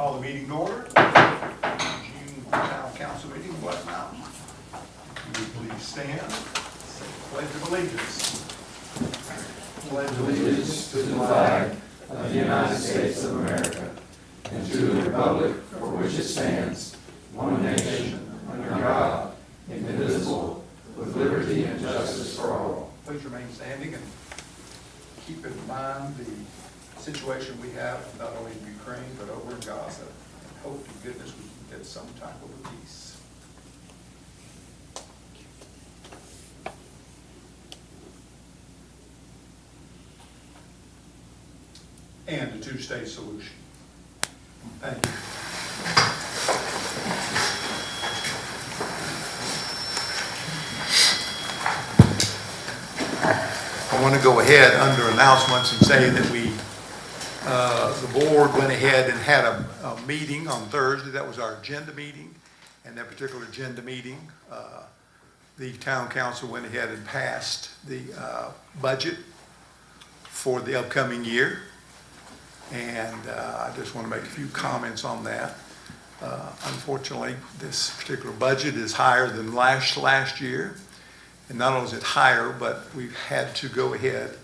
Call the meeting to order. June Town Council meeting, Black Mountain. Will you please stand? Say the Pledge of Allegiance. Pledge of Allegiance to the flag of the United States of America and to the republic for which it stands, one nation, under God, indivisible, with liberty and justice for all. Please remain standing and keep in mind the situation we have not only in Ukraine but over in Gaza. And hope to goodness we can get some type of a peace. And a two-state solution. Thank you. I want to go ahead under announcements and say that the board went ahead and had a meeting on Thursday. That was our agenda meeting. And that particular agenda meeting, the town council went ahead and passed the budget for the upcoming year. And I just want to make a few comments on that. Unfortunately, this particular budget is higher than last year. And not only is it higher, but we've had to go ahead.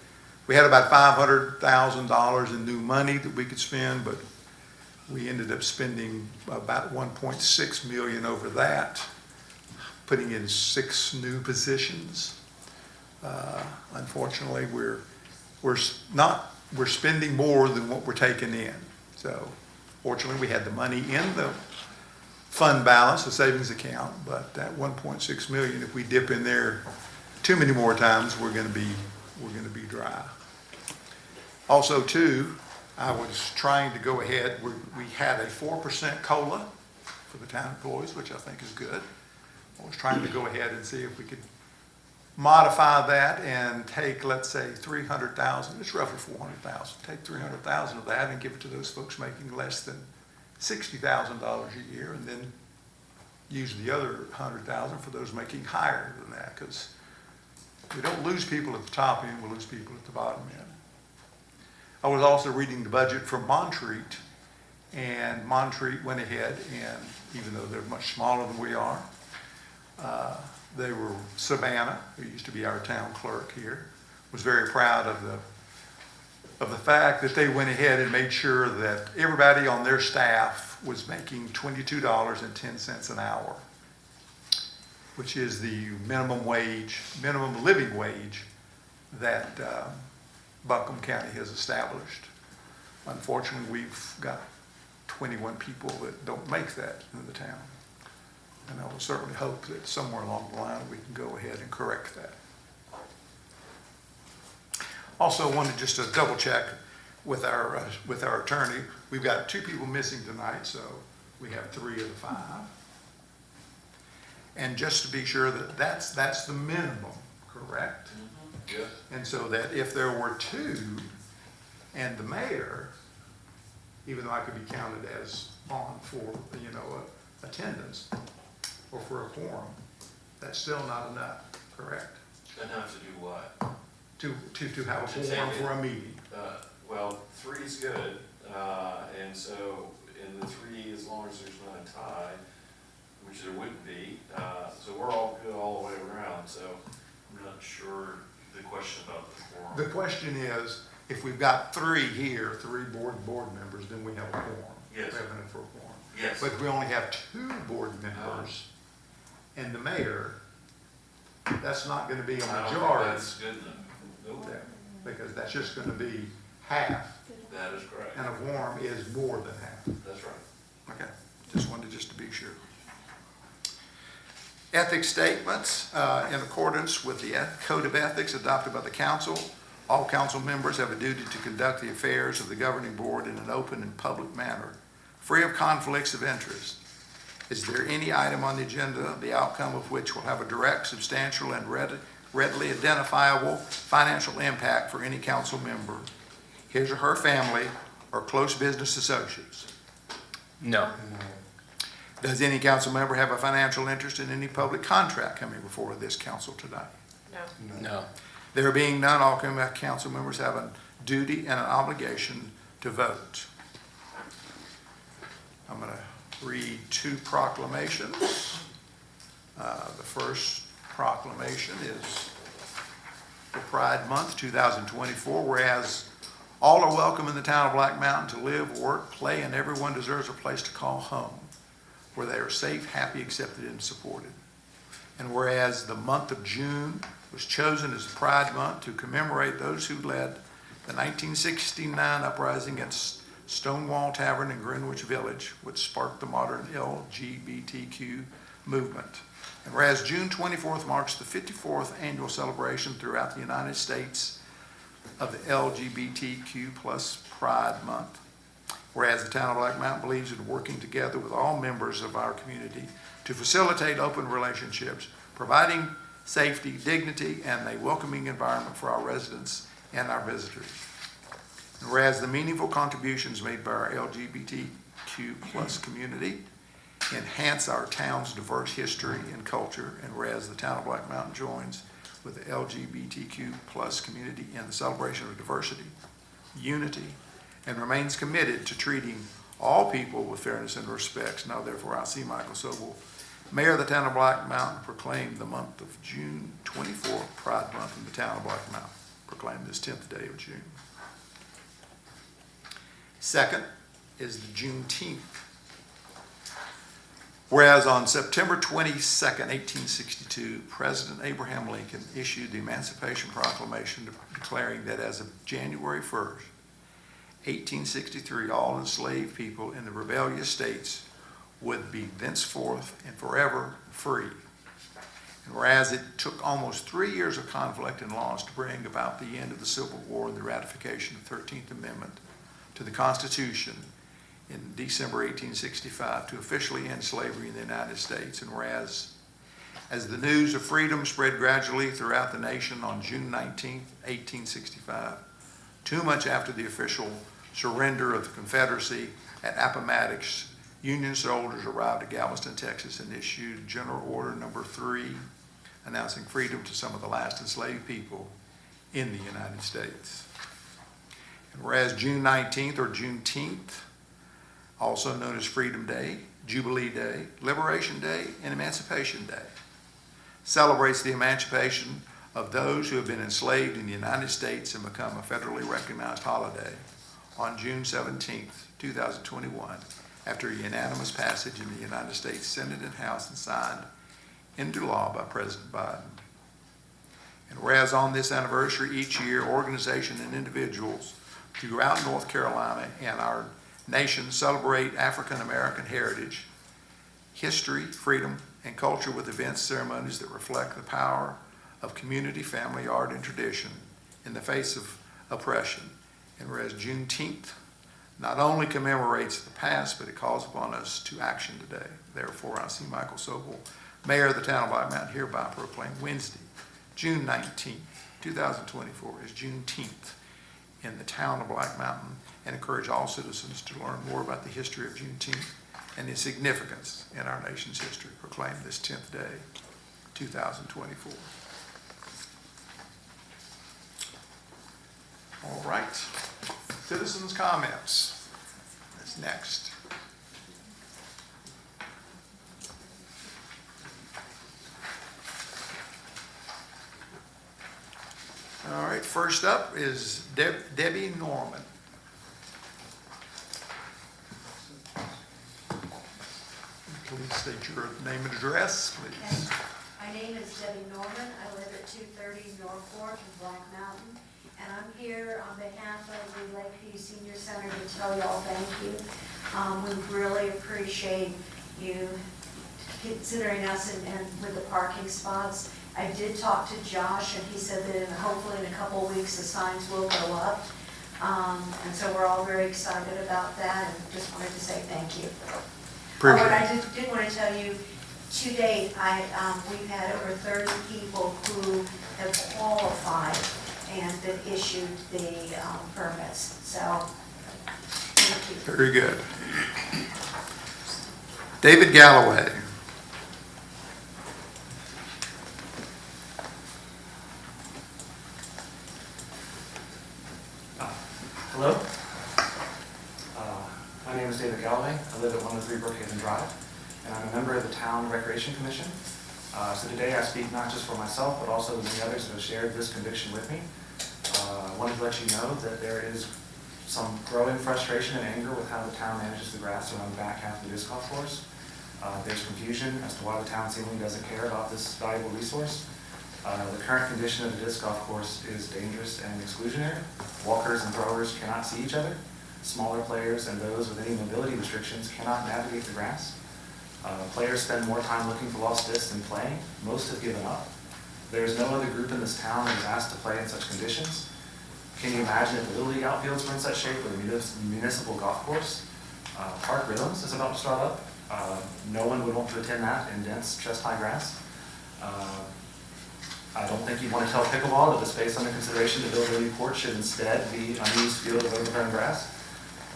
We had about $500,000 in new money that we could spend, but we ended up spending about $1.6 million over that, putting in 6 new positions. Unfortunately, we're spending more than what we're taking in. So fortunately, we had the money in the fund balance, the savings account, but that 1.6 million, if we dip in there too many more times, we're going to be dry. Also, too, I was trying to go ahead. We had a 4% COLA for the town employees, which I think is good. I was trying to go ahead and see if we could modify that and take, let's say, 300,000. It's roughly 400,000. Take 300,000 of that and give it to those folks making less than $60,000 a year, and then use the other 100,000 for those making higher than that, because we don't lose people at the top end, we lose people at the bottom end. I was also reading the budget from Montreat, and Montreat went ahead and, even though they're much smaller than we are, they were, Savannah, who used to be our town clerk here, was very proud of the fact that they went ahead and made sure that everybody on their staff was making $22.10 an hour, which is the minimum living wage that Buncombe County has established. Unfortunately, we've got 21 people that don't make that in the town. And I will certainly hope that somewhere along the line we can go ahead and correct that. Also wanted just to double check with our attorney. We've got 2 people missing tonight, so we have 3 of the 5. And just to be sure that that's the minimum, correct? Yes. And so that if there were 2 and the mayor, even though I could be counted as on for, attendance or for a quorum, that's still not enough, correct? Enough to do what? To have a quorum for a meeting. Well, 3 is good, and so in the 3, as long as there's not a tie, which there wouldn't be, so we're all good all the way around. So I'm not sure the question about the quorum. The question is, if we've got 3 here, 3 board members, then we have a quorum. Yes. We have enough for a quorum. Yes. But if we only have 2 board members and the mayor, that's not going to be a I don't think majority. that's good enough. Nope. Because that's just going to be half, That is correct. and a quorum is more than half. That's right. Okay, just wanted to be sure. Ethics statements, in accordance with the Code of Ethics adopted by the council, all council members have a duty to conduct the affairs of the governing board in an open and public manner, free of conflicts of interest. Is there any item on the agenda, the outcome of which will have a direct, substantial, and readily identifiable financial impact for any council member, his or her family, or close business associates? No. Does any council member have a financial interest in any public contract coming before this council tonight? No. There being none, all council members have a duty and an obligation to vote. I'm going to read two proclamations. The first proclamation is for Pride Month 2024, whereas all are welcome in the town of Black Mountain to live, work, play, and everyone deserves a place to call home, where they are safe, happy, accepted, and supported. And whereas the month of June was chosen as Pride Month to commemorate those who led the 1969 uprising against Stonewall Tavern in Greenwich Village, which sparked the modern LGBTQ movement. And whereas June 24th marks the 54th annual celebration throughout the United States of the LGBTQ plus Pride Month. Whereas the town of Black Mountain believes in working together with all members of our community to facilitate open relationships, providing safety, dignity, and a welcoming environment for our residents and our visitors. And whereas the meaningful contributions made by our LGBTQ plus community enhance our town's diverse history and culture, and whereas the town of Black Mountain joins with the LGBTQ plus community in the celebration of diversity, unity, and remains committed to treating all people with fairness and respect. Now therefore I see Michael Sobel, Mayor of the town of Black Mountain, proclaim the month of June 24th, Pride Month in the town of Black Mountain. Proclaim this 10th day of June. Second is the Juneteenth. Whereas on September 22nd, 1862, President Abraham Lincoln issued the Emancipation Proclamation declaring that as of January 1st, 1863, all enslaved people in the rebellious states would be thenceforth and forever free. And whereas it took almost 3 years of conflict and loss to bring about the end of the Civil War and the ratification of the 13th Amendment to the Constitution in December 1865 to officially end slavery in the United States. And whereas as the news of freedom spread gradually throughout the nation on June 19, 1865, too much after the official surrender of the Confederacy at Appomattox, Union soldiers arrived at Galveston, Texas, and issued General Order Number 3, announcing freedom to some of the last enslaved people in the United States. And whereas June 19th or Juneteenth, also known as Freedom Day, Jubilee Day, Liberation Day, and Emancipation Day, celebrates the emancipation of those who have been enslaved in the United States and become a federally recognized holiday on June 17th, 2021, after a unanimous passage in the United States Senate and House and signed into law by President Biden. And whereas on this anniversary each year, organizations and individuals throughout North Carolina and our nation celebrate African American heritage, history, freedom, and culture with events, ceremonies that reflect the power of community, family, art, and tradition in the face of oppression. And whereas Juneteenth not only commemorates the past, but it calls upon us to action today. Therefore, I see Michael Sobel, Mayor of the town of Black Mountain, hereby proclaim Wednesday, June 19th, 2024 as Juneteenth in the town of Black Mountain, and encourage all citizens to learn more about the history of Juneteenth and its significance in our nation's history. Proclaim this 10th day, 2024. All right, citizens' comments. That's next. All right, first up is Debbie Norman. Please state your name and address, please. Okay. My name is Debbie Norman. I live at 230 North Fork in Black Mountain. And I'm here on behalf of the Lakeview Senior Center to tell you all thank you. We really appreciate you considering us and with the parking spots. I did talk to Josh, and he said that hopefully in a couple of weeks the signs will go up. And so we're all very excited about that, and just wanted to say thank you. What I did want to tell you, to date, we've had over 30 people who have qualified and been issued the permits. So, thank you. Very good. David Galloway. Hello. My name is David Galloway. I live at 103 103 Brookhaven Drive, and I'm a member of the Town Recreation Commission. So today I speak not just for myself, but also the many others that have shared this conviction with me. I wanted to let you know that there is some growing frustration and anger with how the town manages the grass around the back half of the disc golf course. There's confusion as to why the town seemingly doesn't care about this valuable resource. The current condition of the disc golf course is dangerous and exclusionary. Walkers and throwers cannot see each other. Smaller players and those with any mobility restrictions cannot navigate the grass. Players spend more time looking for lost discs than playing. Most have given up. There is no other group in this town that is asked to play in such conditions. Can you imagine if the Little League outfields were in such shape with a municipal golf course? Park Rhythms is about to start up. No one would want to attend that in dense, chest-high grass. I don't think you'd want to tell pickleball that the space under consideration to build a new court should instead be unused field of overgrown grass.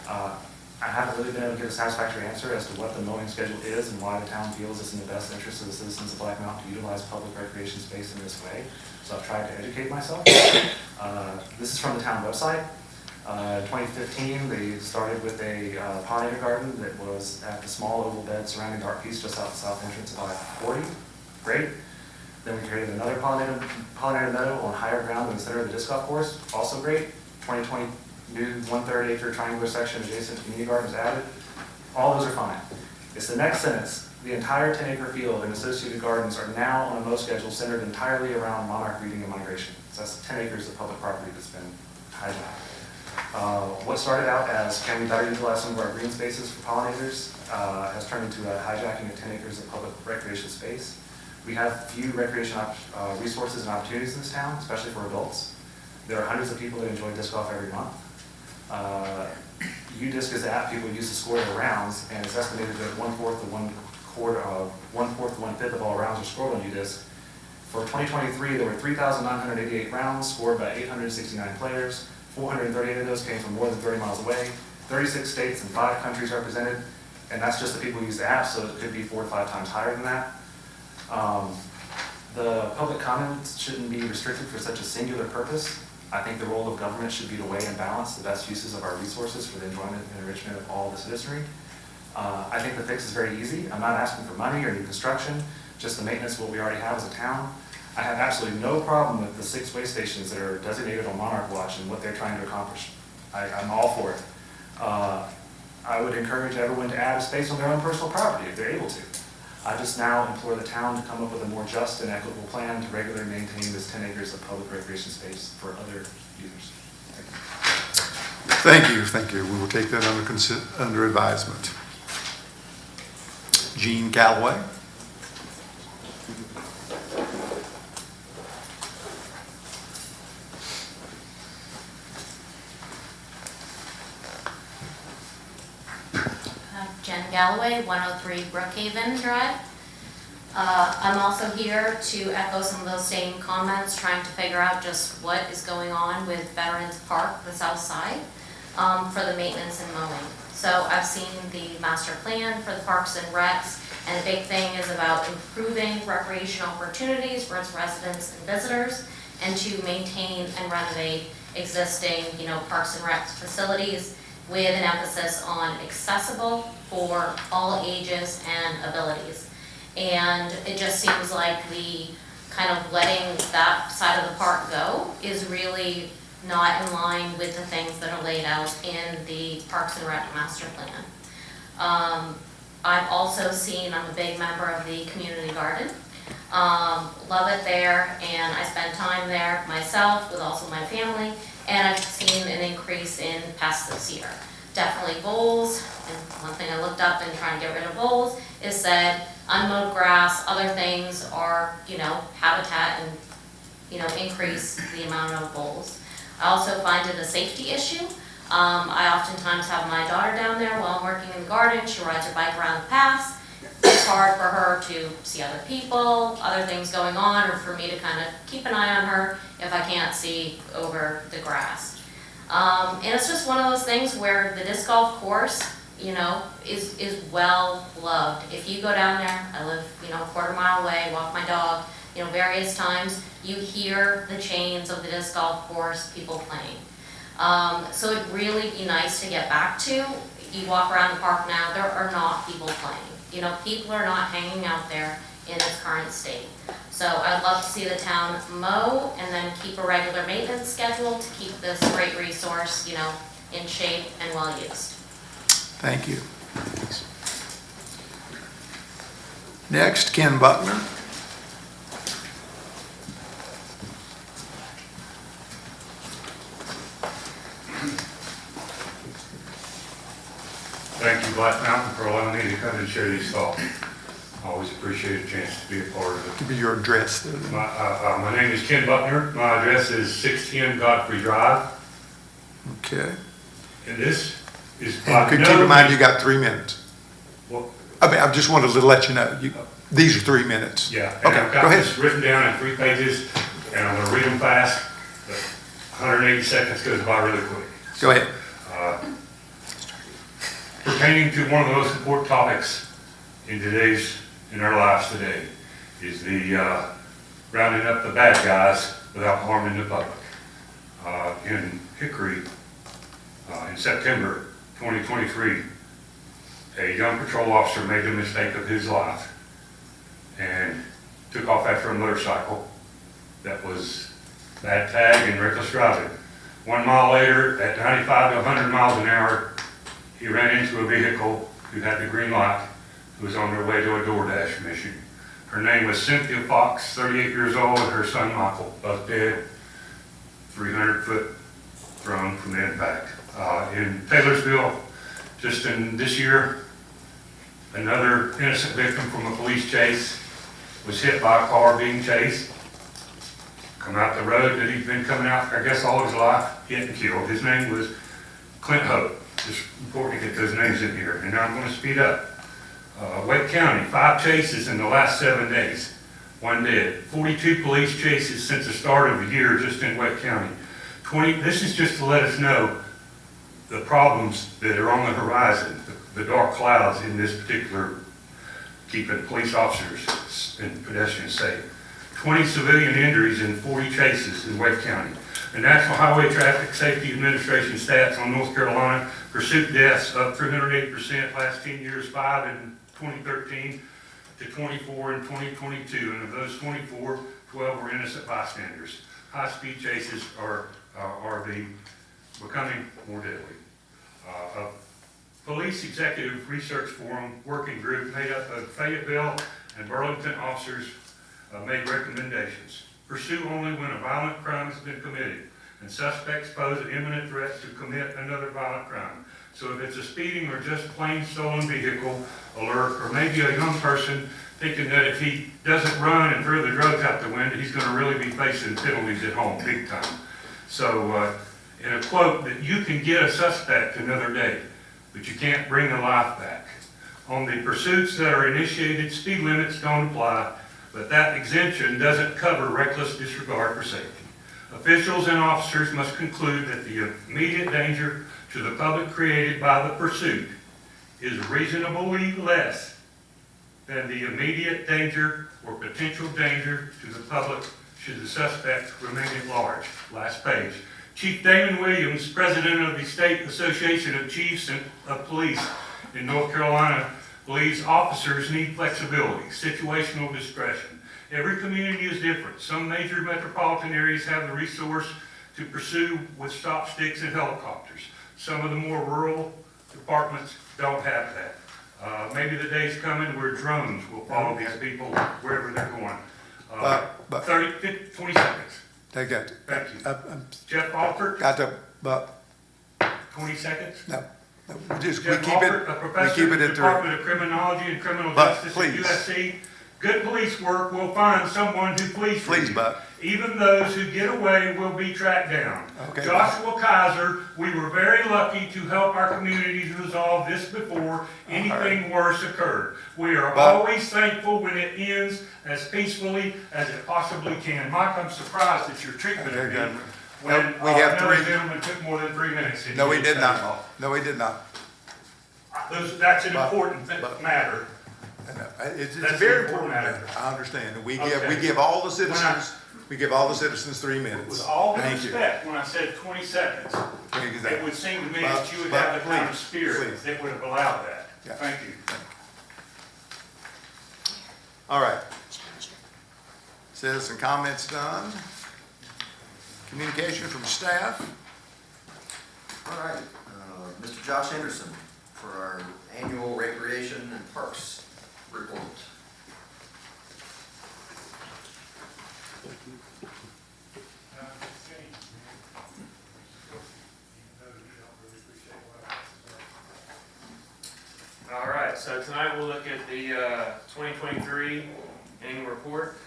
I haven't really been able to get a satisfactory answer as to what the mowing schedule is and why the town feels it's in the best interest of the citizens of Black Mountain to utilize public recreation space in this way. So I've tried to educate myself. This is from the town website. In 2015, they started with a pollinator garden that was at the small oval bed surrounding Dark Piece just off the south entrance of I-40. Great. Then we created another pollinator meadow on higher ground in the center of the disc golf course. Also great. 2020, new 1/3 acre triangular section adjacent to community gardens added. All those are fine. It's the next sentence. The entire 10-acre field and associated gardens are now on a mow schedule centered entirely around monarch breeding and migration. So that's 10 acres of public property that's been hijacked. What started out as can we better utilize some of our green spaces for pollinators has turned into a hijacking of 10 acres of public recreation space. We have few recreation resources and opportunities in this town, especially for adults. There are hundreds of people that enjoy disc golf every month. UDisc is the app people use to score their rounds, and it's estimated that 1/4 to 1/5 of all rounds are scored on UDisc. For 2023, there were 3,988 rounds scored by 869 players. 438 of those came from more than 30 miles away. 36 states and 5 countries represented, and that's just the people who use the app, so it could be 4 to 5 times higher than that. The public comments shouldn't be restricted for such a singular purpose. I think the role of government should be to weigh and balance the best uses of our resources for the enjoyment and enrichment of all the citizenry. I think the fix is very easy. I'm not asking for money or new construction, just the maintenance of what we already have as a town. I have absolutely no problem with the 6 way stations that are designated on Monarch Watch and what they're trying to accomplish. I'm all for it. I would encourage everyone to add a space on their own personal property if they're able to. I just now implore the town to come up with a more just and equitable plan to regularly maintain this 10 acres of public recreation space for other users. Thank you, thank you. We will take that under advisement. Gene Calloway. Jen Galloway, 103 Brookhaven Drive. I'm also here to echo some of those same comments, trying to figure out just what is going on with Veterans Park, the south side, for the maintenance and mowing. So I've seen the master plan for the parks and recs, and the big thing is about improving recreation opportunities for its residents and visitors, and to maintain and renovate existing, parks and recs facilities with an emphasis on accessible for all ages and abilities. And it just seems like the kind of letting that side of the park go is really not in line with the things that are laid out in the Parks and Rec master plan. I've also seen, I'm a big member of the community garden. Love it there, and I spend time there myself with also my family, and I've seen an increase in pests this year. Definitely voles, and one thing I looked up in trying to get rid of voles is that unmowed grass, other things are, habitat and, increase the amount of voles. I also find it a safety issue. I oftentimes have my daughter down there while I'm working in the garden. She rides her bike around the paths. It's hard for her to see other people, other things going on, or for me to kind of keep an eye on her if I can't see over the grass. And it's just one of those things where the disc golf course, is well loved. If you go down there, I live, a quarter mile away, walk my dog, various times, you hear the chains of the disc golf course, people playing. So it'd really be nice to get back to, you walk around the park now, there are not people playing. You know, people are not hanging out there in its current state. So I'd love to see the town mow and then keep a regular maintenance schedule to keep this great resource, you know, in shape and well used. Thank you. Next, Ken Buckner. Thank you, Black Mountain, for allowing me to come and share these thoughts. I always appreciate a chance to be a part of it. Give me your address there. My name is Ken Buckner. My address is 610 Godfrey Drive, Okay. and this is And could keep in mind, you got 3 minutes. Well, I mean, I just wanted to let you know, these are 3 minutes. yeah, and Okay, I've go got ahead. this written down in 3 pages, and I'm going to read them fast, but 180 seconds goes by really quick. Go ahead. Pertaining to one of the most important topics in our lives today is the rounding up the bad guys without harming the public. In Hickory, in September 2023, a young patrol officer made the mistake of his life and took off after a motorcycle that was bad tag and reckless driving. 1 mile later, at 95 to 100 miles an hour, he ran into a vehicle who had the green light, who was on their way to a DoorDash mission. Her name was Cynthia Fox, 38 years old, and her son Michael, both dead, 300 foot thrown from the impact. In Taylorsville, just in this year, another innocent victim from a police chase was hit by a car being chased. Come out the road that he'd been coming out, I guess, all his life, hit and killed. His name was Clint Hope. It's important to get those names in here, and now I'm going to speed up. Wake County, 5 chases in the last 7 days, 1 dead. 42 police chases since the start of the year just in Wake County. This is just to let us know the problems that are on the horizon, the dark clouds in this particular, keeping police officers and pedestrians safe. 20 civilian injuries in 40 chases in Wake County. The National Highway Traffic Safety Administration stats on North Carolina: pursuit deaths up 308% last 10 years, 5 in 2013 to 24 in 2022. And of those 24, 12 were innocent bystanders. High-speed chases are becoming more deadly. A Police Executive Research Forum working group made up of Fayetteville and Burlington officers made recommendations. Pursue only when a violent crime has been committed and suspects pose an imminent threat to commit another violent crime. So if it's a speeding or just plain stolen vehicle alert, or maybe a young person thinking that if he doesn't run and throw the drugs out the window, he's going to really be facing penalties at home big time. So in a quote, that you can get a suspect another day, but you can't bring a life back. On the pursuits that are initiated, speed limits don't apply, but that exemption doesn't cover reckless disregard for safety. Officials and officers must conclude that the immediate danger to the public created by the pursuit is reasonably less than the immediate danger or potential danger to the public should the suspect remain at large. Last page. Chief Damon Williams, president of the State Association of Chiefs of Police in North Carolina, believes officers need flexibility, situational discretion. Every community is different. Some major metropolitan areas have the resource to pursue with stop sticks and helicopters. Some of the more rural departments don't have that. Maybe the day's coming where drones will follow these people wherever they're going. But 20 seconds. Take that. Thank you. I'm Jeff Alford, got to, but 20 seconds. no, we keep Jeff it, Alford, a we professor keep in it the at 3. Department of Criminology and Criminal Buck, Justice please. at USC. Good police work will find someone who flees from Please, you. Buck. Even those who get away will be tracked down. Okay. Joshua Kaiser, we were very lucky to help our communities resolve this before anything worse occurred. We are Buck. always thankful when it ends as peacefully as it possibly can. Mike, I'm surprised at your treatment of me Okay, when we have another 3. gentleman took more than 3 minutes. No, he did not. No, he did not. That's an Buck. important Buck. matter. It's a That's very the important important matter. I understand. We Okay. give all the citizens We give all the citizens 3 With minutes. all due Thank you. respect, when I said 20 seconds, it would seem to me that you would But have the kind of please, spirit please. that would have allowed that. Yeah. Thank you. All right. Citizen comments done. Communication from staff. All right, Mr. Josh Henderson for our annual recreation and parks report. All right, so tonight we'll look at the 2023 annual report.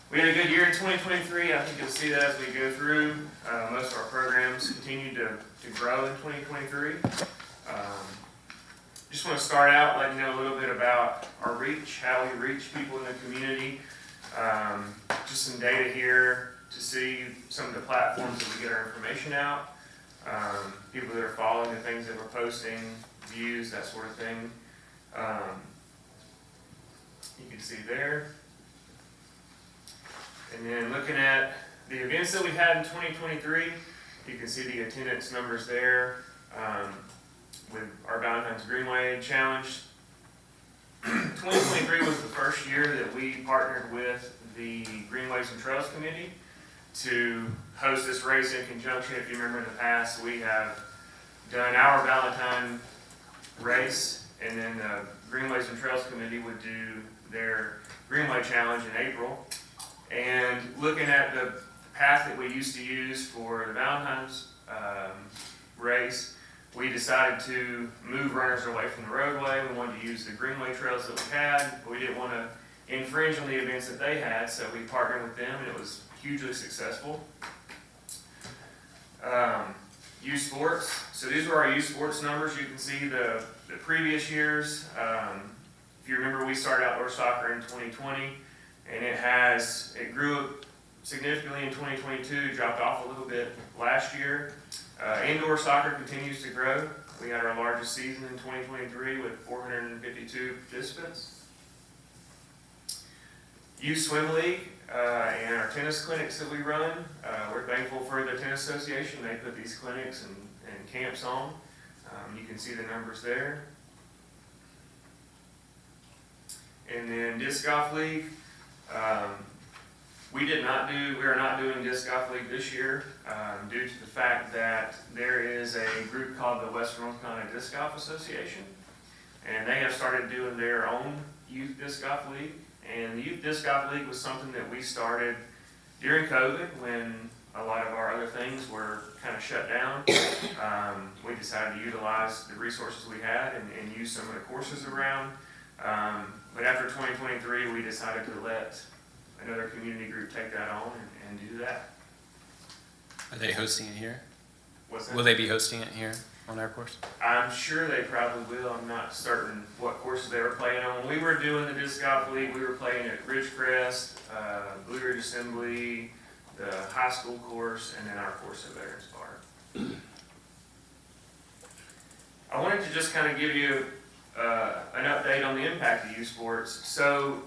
We had a good year in 2023. I think you'll see that as we go through. Most of our programs continue to grow in 2023. Just want to start out letting you know a little bit about our reach, how we reach people in the community. Just some data here to see some of the platforms that we get our information out. People that are following the things that we're posting, views, that sort of thing. You can see there. And then looking at the events that we had in 2023, you can see the attendance numbers there with our Valentine's Greenway Challenge. 2023 was the first year that we partnered with the Greenways and Trails Committee to host this race in conjunction. If you remember in the past, we have done our Valentine race, and then the Greenways and Trails Committee would do their Greenway Challenge in April. And looking at the path that we used to use for the Valentine's race, we decided to move runners away from the roadway. We wanted to use the Greenway trails that we had, but we didn't want to infringe on the events that they had, so we partnered with them, and it was hugely successful. Youth sports. So these were our youth sports numbers. You can see the previous years. If you remember, we started outdoor soccer in 2020, and it grew significantly in 2022, dropped off a little bit last year. Indoor soccer continues to grow. We had our largest season in 2023 with 452 participants. Youth Swim League and our tennis clinics that we run, we're thankful for the Tennis Association. They put these clinics and camps on. You can see the numbers there. And then Disc Golf League. We are not doing Disc Golf League this year due to the fact that there is a group called the Western North Carolina Disc Golf Association, and they have started doing their own Youth Disc Golf League. And the Youth Disc Golf League was something that we started during COVID when a lot of our other things were kind of shut down. We decided to utilize the resources we had and use some of the courses around. But after 2023, we decided to let another community group take that on and do that. Are they hosting it here? What's that? Will they be hosting it here on our course? I'm sure they probably will. I'm not certain what courses they were playing on. When we were doing the Disc Golf League, we were playing at Ridgecrest, Blue Ridge Assembly, the high school course, and then our course at Veterans Park. I wanted to just kind of give you an update on the impact of youth sports. So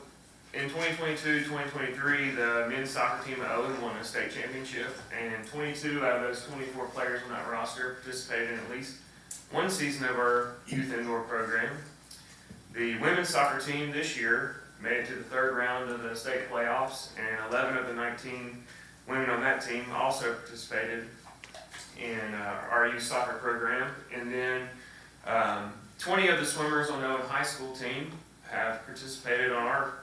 in 2022-2023, the men's soccer team at Owen won a state championship, and 22 out of those 24 players on that roster participated in at least one season of our youth indoor program. The women's soccer team this year made it to the third round of the state playoffs, and 11 of the 19 women on that team also participated in our youth soccer program. And then 20 of the swimmers on the Owen High School team have participated on our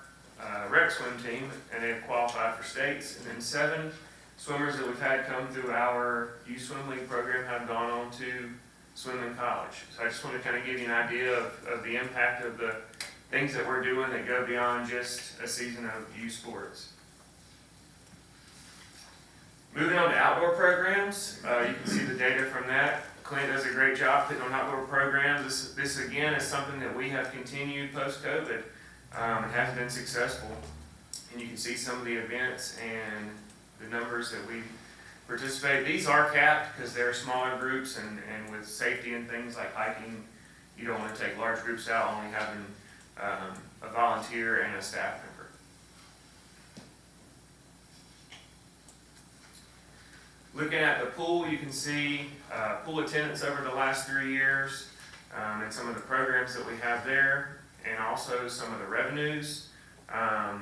rec swim team, and they have qualified for states. And then 7 swimmers that we've had come through our youth swim league program have gone on to swim in college. So I just want to kind of give you an idea of the impact of the things that we're doing that go beyond just a season of youth sports. Moving on to outdoor programs, you can see the data from that. Clint does a great job putting on outdoor programs. This again is something that we have continued post-COVID. It has been successful, and you can see some of the events and the numbers that we participate. These are capped because they're smaller groups, and with safety and things like hiking, you don't want to take large groups out, only having a volunteer and a staff member. Looking at the pool, you can see pool attendance over the last 3 years, and some of the programs that we have there, and also some of the revenues. I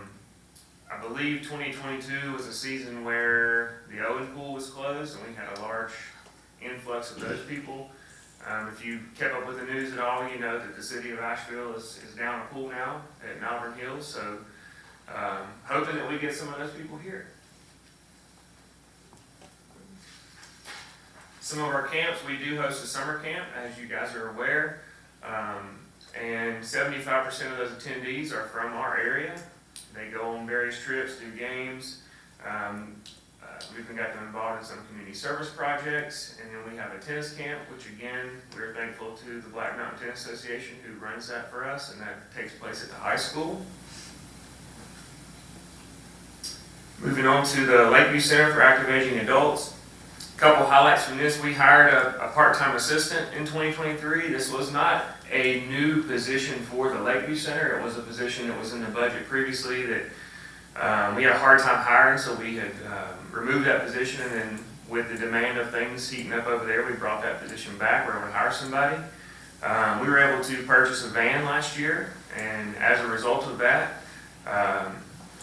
believe 2022 was a season where the Owen Pool was closed, and we had a large influx of those people. If you kept up with the news at all, you know that the city of Asheville is down a pool now at Malvern Hills, so hoping that we get some of those people here. Some of our camps, we do host a summer camp, as you guys are aware, and 75% of those attendees are from our area. They go on various trips, do games. We've even got them involved in some community service projects, and then we have a tennis camp, which again, we're thankful to the Black Mountain Tennis Association who runs that for us, and that takes place at the high school. Moving on to the Lakeview Center for Active Aging Adults. A couple highlights from this. We hired a part-time assistant in 2023. This was not a new position for the Lakeview Center. It was a position that was in the budget previously that we had a hard time hiring, so we had removed that position, and then with the demand of things heating up over there, we brought that position back. We're able to hire somebody. We were able to purchase a van last year, and as a result of that,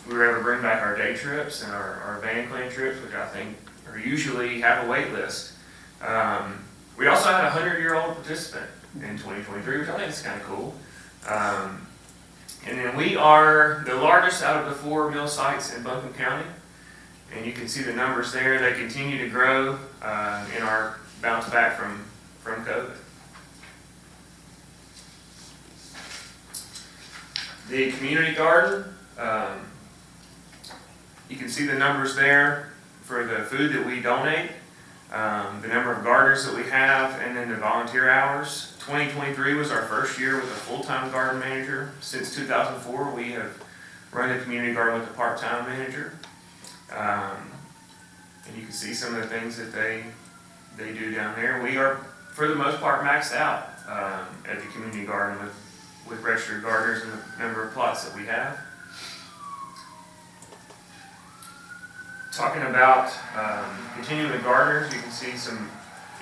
we were able to bring back our day trips and our van clean trips, which I think are usually have a wait list. We also had a 100-year-old participant in 2023, which I think is kind of cool. And then we are the largest out of the 4 mill sites in Buncombe County. And you can see the numbers there. They continue to grow in our bounce back from COVID. The community garden, you can see the numbers there for the food that we donate, the number of gardeners that we have, and then the volunteer hours. 2023 was our first year with a full-time garden manager. Since 2004, we have run the community garden with a part-time manager. And you can see some of the things that they do down there. We are, for the most part, maxed out at the community garden with registered gardeners and the number of plots that we have. Talking about continuing the gardeners, you can see some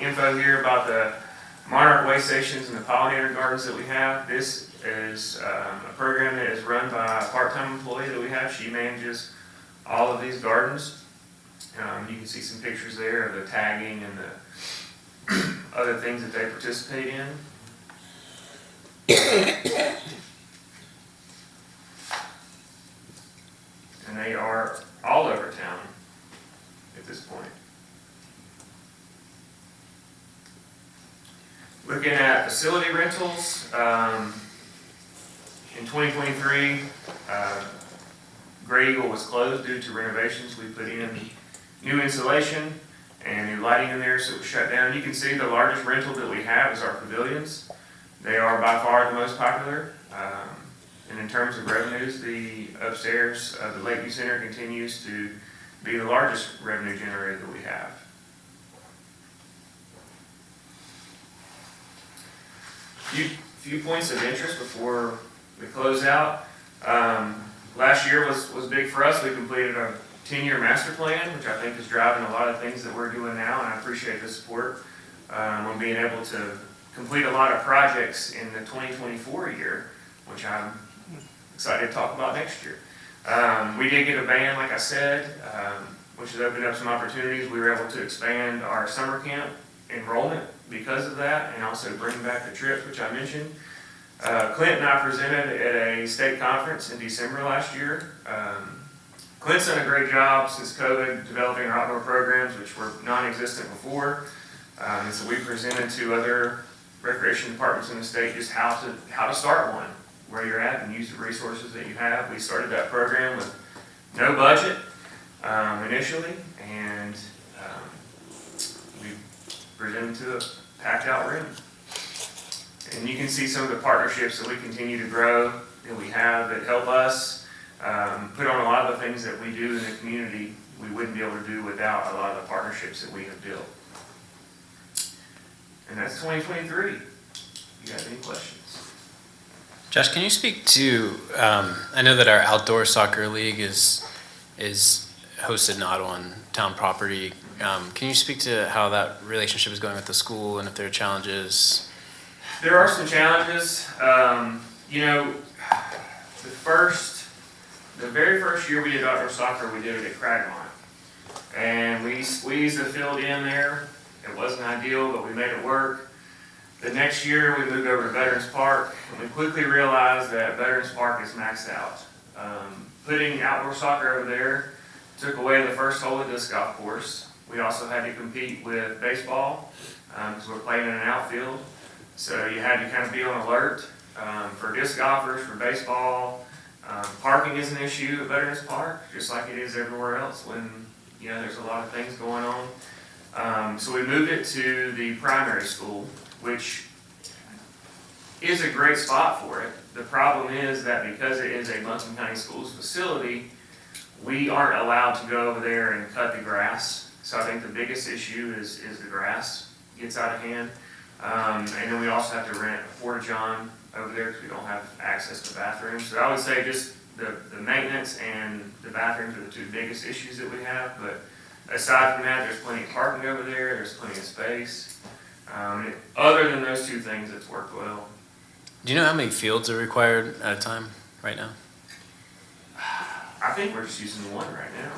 info here about the monarch way stations and the pollinator gardens that we have. This is a program that is run by a part-time employee that we have. She manages all of these gardens. You can see some pictures there of the tagging and the other things that they participate in. And they are all over town at this point. Looking at facility rentals, in 2023, Gray Eagle was closed due to renovations. We put in new insulation and new lighting in there, so it was shut down. You can see the largest rental that we have is our pavilions. They are by far the most popular. And in terms of revenues, the upstairs of the Lakeview Center continues to be the largest revenue generator that we have. Few points of interest before we close out. Last year was big for us. We completed a 10-year master plan, which I think is driving a lot of things that we're doing now, and I appreciate the support on being able to complete a lot of projects in the 2024 year, which I'm excited to talk about next year. We did get a van, like I said, which has opened up some opportunities. We were able to expand our summer camp enrollment because of that, and also bring back the trips, which I mentioned. Clint and I presented at a state conference in December last year. Clint's done a great job since COVID developing our outdoor programs, which were non-existent before. And so we presented to other recreation departments in the state just how to start one, where you're at, and use the resources that you have. We started that program with no budget initially, and we presented to a packed out room. And you can see some of the partnerships that we continue to grow that we have that help us put on a lot of the things that we do in the community we wouldn't be able to do without a lot of the partnerships that we have built. And that's 2023. You got any questions? Josh, can you speak to, I know that our outdoor soccer league is hosted not on town property. Can you speak to how that relationship is going with the school and if there are challenges? There are some challenges. You know, the very first year we did outdoor soccer, we did it at Cragmont. And we squeezed the field in there. It wasn't ideal, but we made it work. The next year, we moved over to Veterans Park, and we quickly realized that Veterans Park is maxed out. Putting outdoor soccer over there took away the first hole of the disc golf course. We also had to compete with baseball, because we're playing in an outfield. So you had to kind of be on alert for disc golfers, for baseball. Parking is an issue at Veterans Park, just like it is everywhere else when, you know, there's a lot of things going on. So we moved it to the primary school, which is a great spot for it. The problem is that because it is a Munson County Schools facility, we aren't allowed to go over there and cut the grass. So I think the biggest issue is the grass gets out of hand. And then we also have to rent a porta-john over there because we don't have access to bathrooms. So I would say just the maintenance and the bathrooms are the two biggest issues that we have. But aside from that, there's plenty of parking over there, there's plenty of space. Other than those two things, it's worked well. Do you know how many fields are required at a time right now? I think we're just using one right now.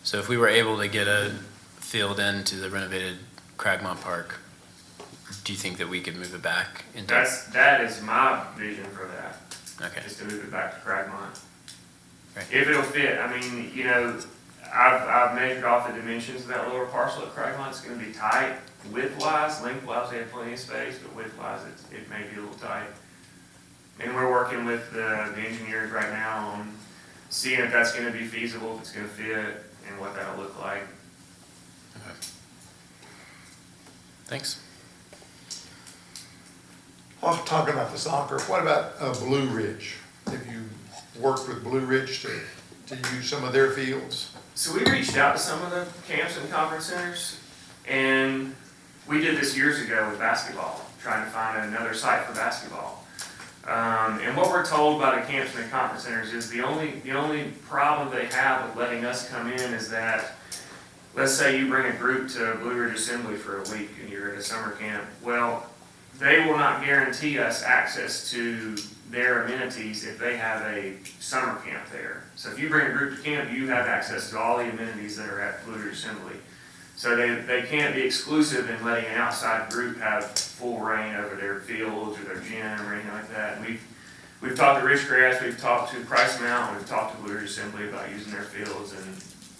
So if we were able to get a field into the renovated Cragmont Park, do you think that we could move it back into? That is my vision for that, Okay. is to move it back to Cragmont. Right. If it'll fit, I mean, you know, I've measured off the dimensions of that lower parcel at Cragmont. It's gonna be tight width-wise, length-wise, they have plenty of space, but width-wise, it may be a little tight. And we're working with the engineers right now on seeing if that's gonna be feasible, if it's gonna fit, and what that'll look like. Okay. Thanks. Well, talking about the soccer, what about Blue Ridge? Have you worked with Blue Ridge to use some of their fields? So we reached out to some of the camps and conference centers, and we did this years ago with basketball, trying to find another site for basketball. And what we're told by the camps and the conference centers is the only problem they have with letting us come in is that, let's say you bring a group to Blue Ridge Assembly for a week and you're at a summer camp. Well, they will not guarantee us access to their amenities if they have a summer camp there. So if you bring a group to camp, you have access to all the amenities that are at Blue Ridge Assembly. So they can't be exclusive in letting an outside group have full reign over their fields or their gym or anything like that. And we've talked to Ridgecrest, we've talked to Price Mountain, we've talked to Blue Ridge Assembly about using their fields, and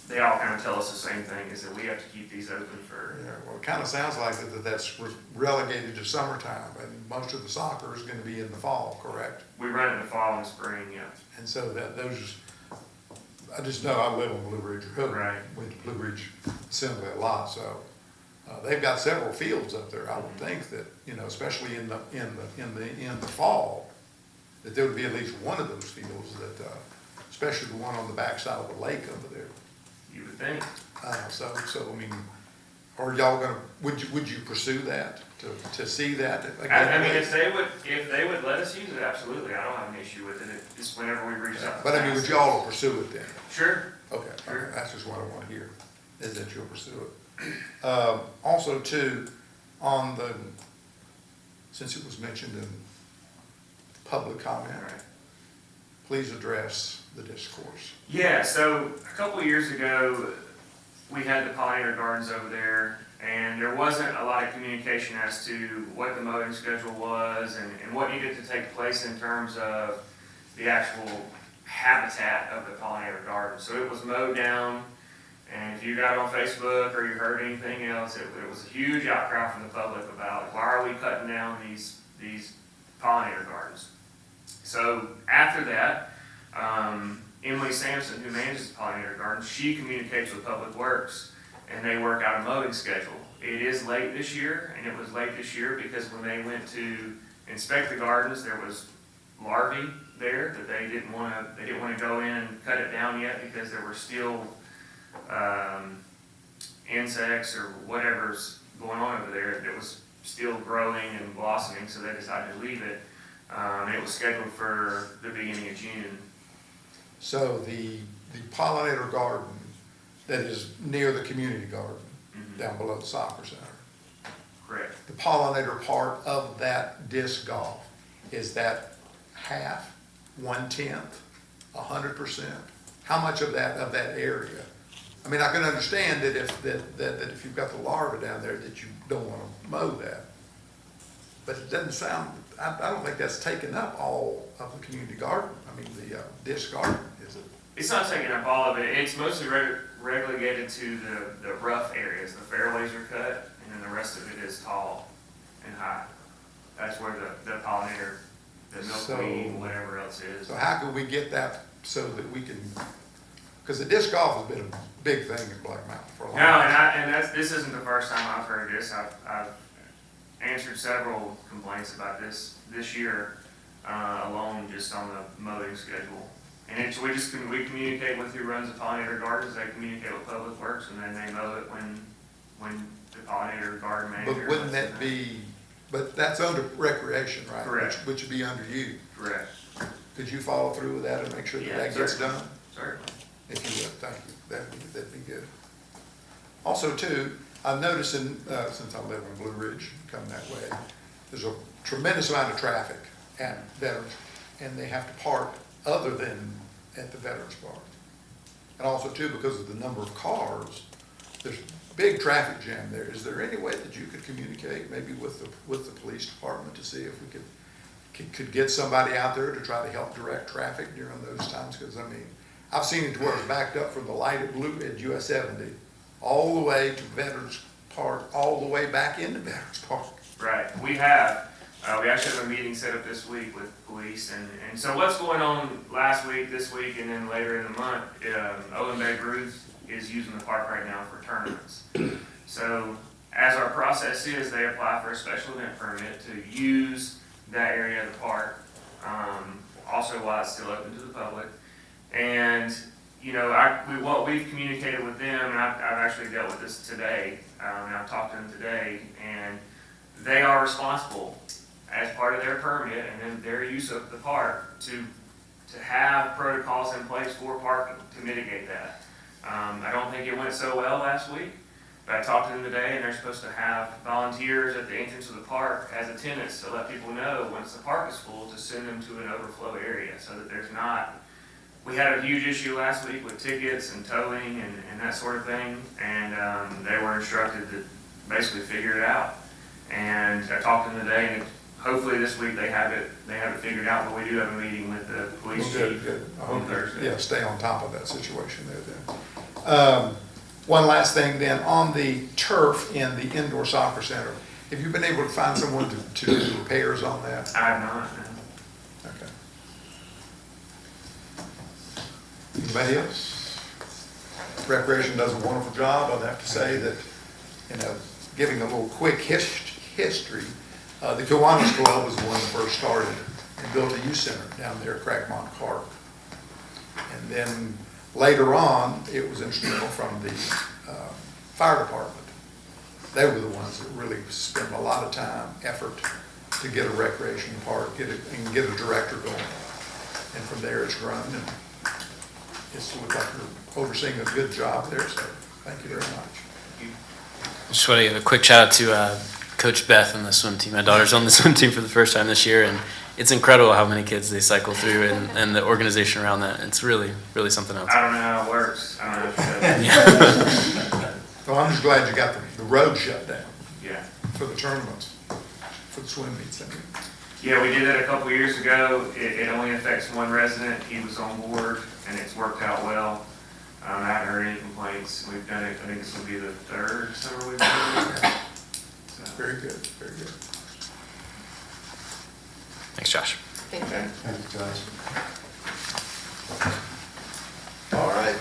they all kind of tell us the same thing, is that we have to keep these open for. Yeah, well, it kind of sounds like that's relegated to summertime, and most of the soccer is going to be in the fall, correct? We run in the fall and spring, yeah. And so those, I just know I live on Blue Ridge Road. Right. Went to Blue Ridge Assembly a lot, so they've got several fields up there. I would think that, you know, especially in the fall, that there would be at least one of those fields that, especially the one on the backside of the lake over there. You would think. So I mean, are y'all gonna, would you pursue that, to see that again? I mean, if they would let us use it, absolutely, I don't have an issue with it, it's just whenever we reach out. But I mean, would y'all pursue it then? Sure. Okay, Sure. that's just what I want to hear, is that you'll pursue it. Also too, since it was mentioned in public comment, All right. please address the discourse. Yeah, so a couple of years ago, we had the pollinator gardens over there, and there wasn't a lot of communication as to what the mowing schedule was and what needed to take place in terms of the actual habitat of the pollinator garden. So it was mowed down, and if you got on Facebook or you heard anything else, it was a huge outcry from the public about why are we cutting down these pollinator gardens. So after that, Emily Sampson, who manages the pollinator garden, she communicates with Public Works, and they work out a mowing schedule. It is late this year, and it was late this year because when they went to inspect the gardens, there was larvae there that they didn't want to go in and cut it down yet because there were still insects or whatever's going on over there that was still growing and blossoming, so they decided to leave it. And it was scheduled for the beginning of June. So the pollinator garden that is near the community garden, down below the soccer center. Correct. The pollinator part of that disc golf, is that half, 1/10, 100%? How much of that area? I mean, I can understand that if you've got the larva down there, that you don't want to mow that. But it doesn't sound, I don't think that's taken up all of the community garden, I mean, the disc garden, is it? It's not taking up all of it. It's mostly relegated to the rough areas. The fairways are cut, and then the rest of it is tall and high. That's where the pollinator, the milkweed, whatever else is. So how can we get that so that we can, because the disc golf has been a big thing in Black Mountain for a long No, time. this isn't the first time I've heard this. I've answered several complaints about this year alone, just on the mowing schedule. And we communicate with who runs the pollinator gardens. They communicate with Public Works, and then they mow it when the pollinator garden manager. But wouldn't that be, but that's under recreation, right? Correct. Which would be under you. Correct. Could you follow through with that and make sure that Yeah, that gets certainly. done? Certainly. If you would, thank you. That'd be good. Also, too, I've noticed since I live in Blue Ridge, come that way, there's a tremendous amount of traffic at Veterans, and they have to park other than at the Veterans Park. And also, too, because of the number of cars, there's a big traffic jam there. Is there any way that you could communicate maybe with the police department to see if we could get somebody out there to try to help direct traffic during those times? Because, I mean, I've seen it to where it's backed up from the light at US 70 all the way to Veterans Park, all the way back into Veterans Park. Right, we have. We actually have a meeting set up this week with police, and so what's going on last week, this week, and then later in the month, Owen Bay Ruth is using the park right now for tournaments. So as our process is, they apply for a special event permit to use that area of the park, also while it's still open to the public. And you know, what we've communicated with them, and I've actually dealt with this today, and I've talked to them today, and they are responsible as part of their permit and then their use of the park to have protocols in place for parking to mitigate that. I don't think it went so well last week, but I talked to them today, and they're supposed to have volunteers at the entrance of the park as attendants to let people know once the park is full to send them to an overflow area so that there's not. We had a huge issue last week with tickets and towing and that sort of thing, and they were instructed to basically figure it out. And I talked to them today, and hopefully this week they have it figured out, but we do have a meeting with the police chief on Thursday. Yeah, stay on top of that situation there then. One last thing then, on the turf in the indoor soccer center, have you been able to find someone to do repairs on that? I have not, no. Okay. Anybody else? Recreation does a wonderful job. I'd have to say that, you know, giving a little quick history, the Kiwanis Club was the one that first started and built a youth center down there at Craigmont Park. And then later on, it was instrumental from the fire department. They were the ones that really spent a lot of time, effort to get a recreation park, get a director going. And from there, it's grown, and it's looked like you're overseeing a good job there, so thank you very much. Just want to give a quick shout out to Coach Beth and the swim team. My daughter's on the swim team for the first time this year, and it's incredible how many kids they cycle through and the organization around that. It's really, really something else. I don't know how it works. I don't know. Well, I'm just glad you got the road shut down Yeah. for the tournaments, for the swim meets. I mean. Yeah, we did that a couple years ago. It only affects one resident. He was on board, and it's worked out well. I haven't heard any complaints. We've done it, I think this will be the third summer we've done it. So, Very good, very good. Thanks, Josh. okay. All right.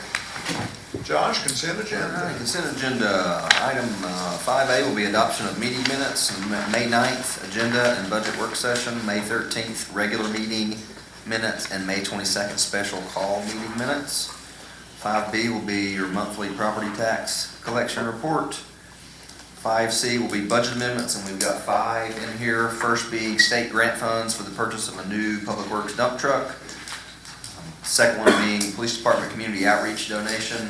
Josh, consent All right, agenda. consent agenda, item 5A will be adoption of meeting minutes, May 9th, agenda and budget work session, May 13th, regular meeting minutes, and May 22nd, special call meeting minutes. 5B will be your monthly property tax collection report. 5C will be budget amendments, and we've got 5 in here. First being state grant funds for the purchase of a new Public Works dump truck. Second one being police department community outreach donation.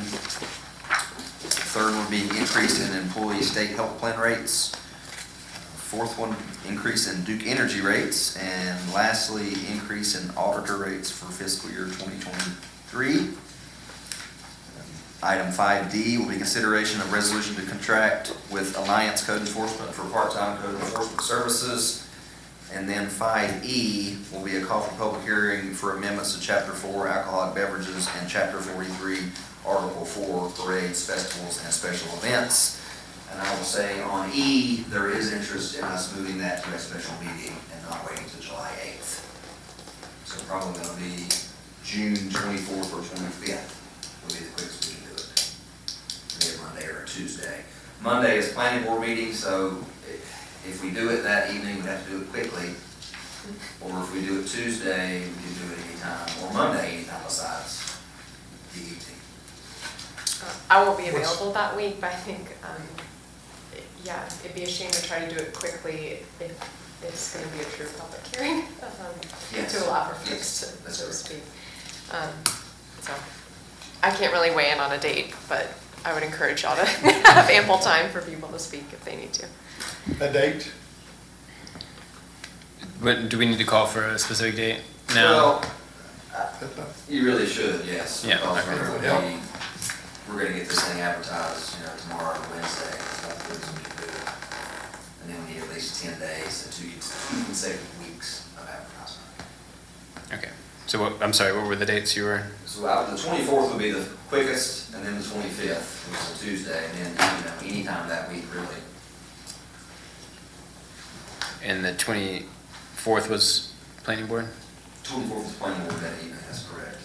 Third one being increase in employee state health plan rates. Fourth one, increase in Duke Energy rates. And lastly, increase in auditor rates for fiscal year 2023. Item 5D will be consideration of resolution to contract with Alliance Code Enforcement for part-time code enforcement services. And then 5E will be a call for public hearing for amendments to Chapter 4 alcoholic beverages and Chapter 43 Article 4 parades, festivals, and special events. And I will say on E, there is interest in us moving that to a special meeting and not waiting until July 8th. So probably going to be June 24th or 25th will be the quickest we can do it. Maybe Monday or Tuesday. Monday is planning board meeting, so if we do it that evening, we have to do it quickly. Or if we do it Tuesday, we can do it anytime, or Monday, anytime besides the evening. I won't be available that week, but I think, yeah, it'd be a shame to try to do it quickly if it's going to be a true public hearing, Yes. to allow for Yes, folks that's to correct. speak. So, I can't really weigh in on a date, but I would encourage y'all to have ample time for people to speak if they need to. A date? But do we need to call for a specific date now? Well, you really should, yes. Yeah, Because okay. we're gonna get this thing advertised, tomorrow or Wednesday, so that's what we can do. And then we need at least 10 days, and 2 consecutive weeks of advertisement. Okay. So what, I'm sorry, what were the dates you were? So the 24th would be the quickest, and then the 25th, which is a Tuesday, and then, anytime that week, really. And the 24th was planning board? 24th is planning board that evening, that's correct.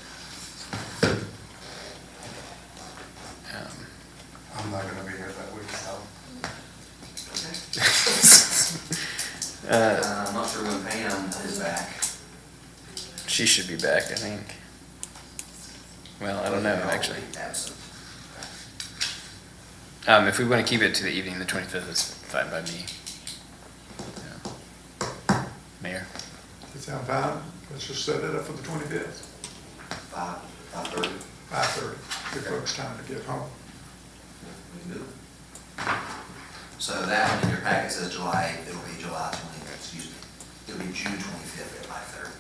I'm not gonna be here that week, I'm not sure when Pam is back. She should be back, I think. Well, I don't know, I'll actually. be absent. If we want to keep it to the evening, the 25th is fine by me. Yeah. Mayor? Does that sound fine? Let's just set it up for the 25th, 5:30. 5:30. Give folks time to get home. We can do it. So that one in your packet says July 8th, it'll be July 20th, excuse me. It'll be June 25th at 5:30.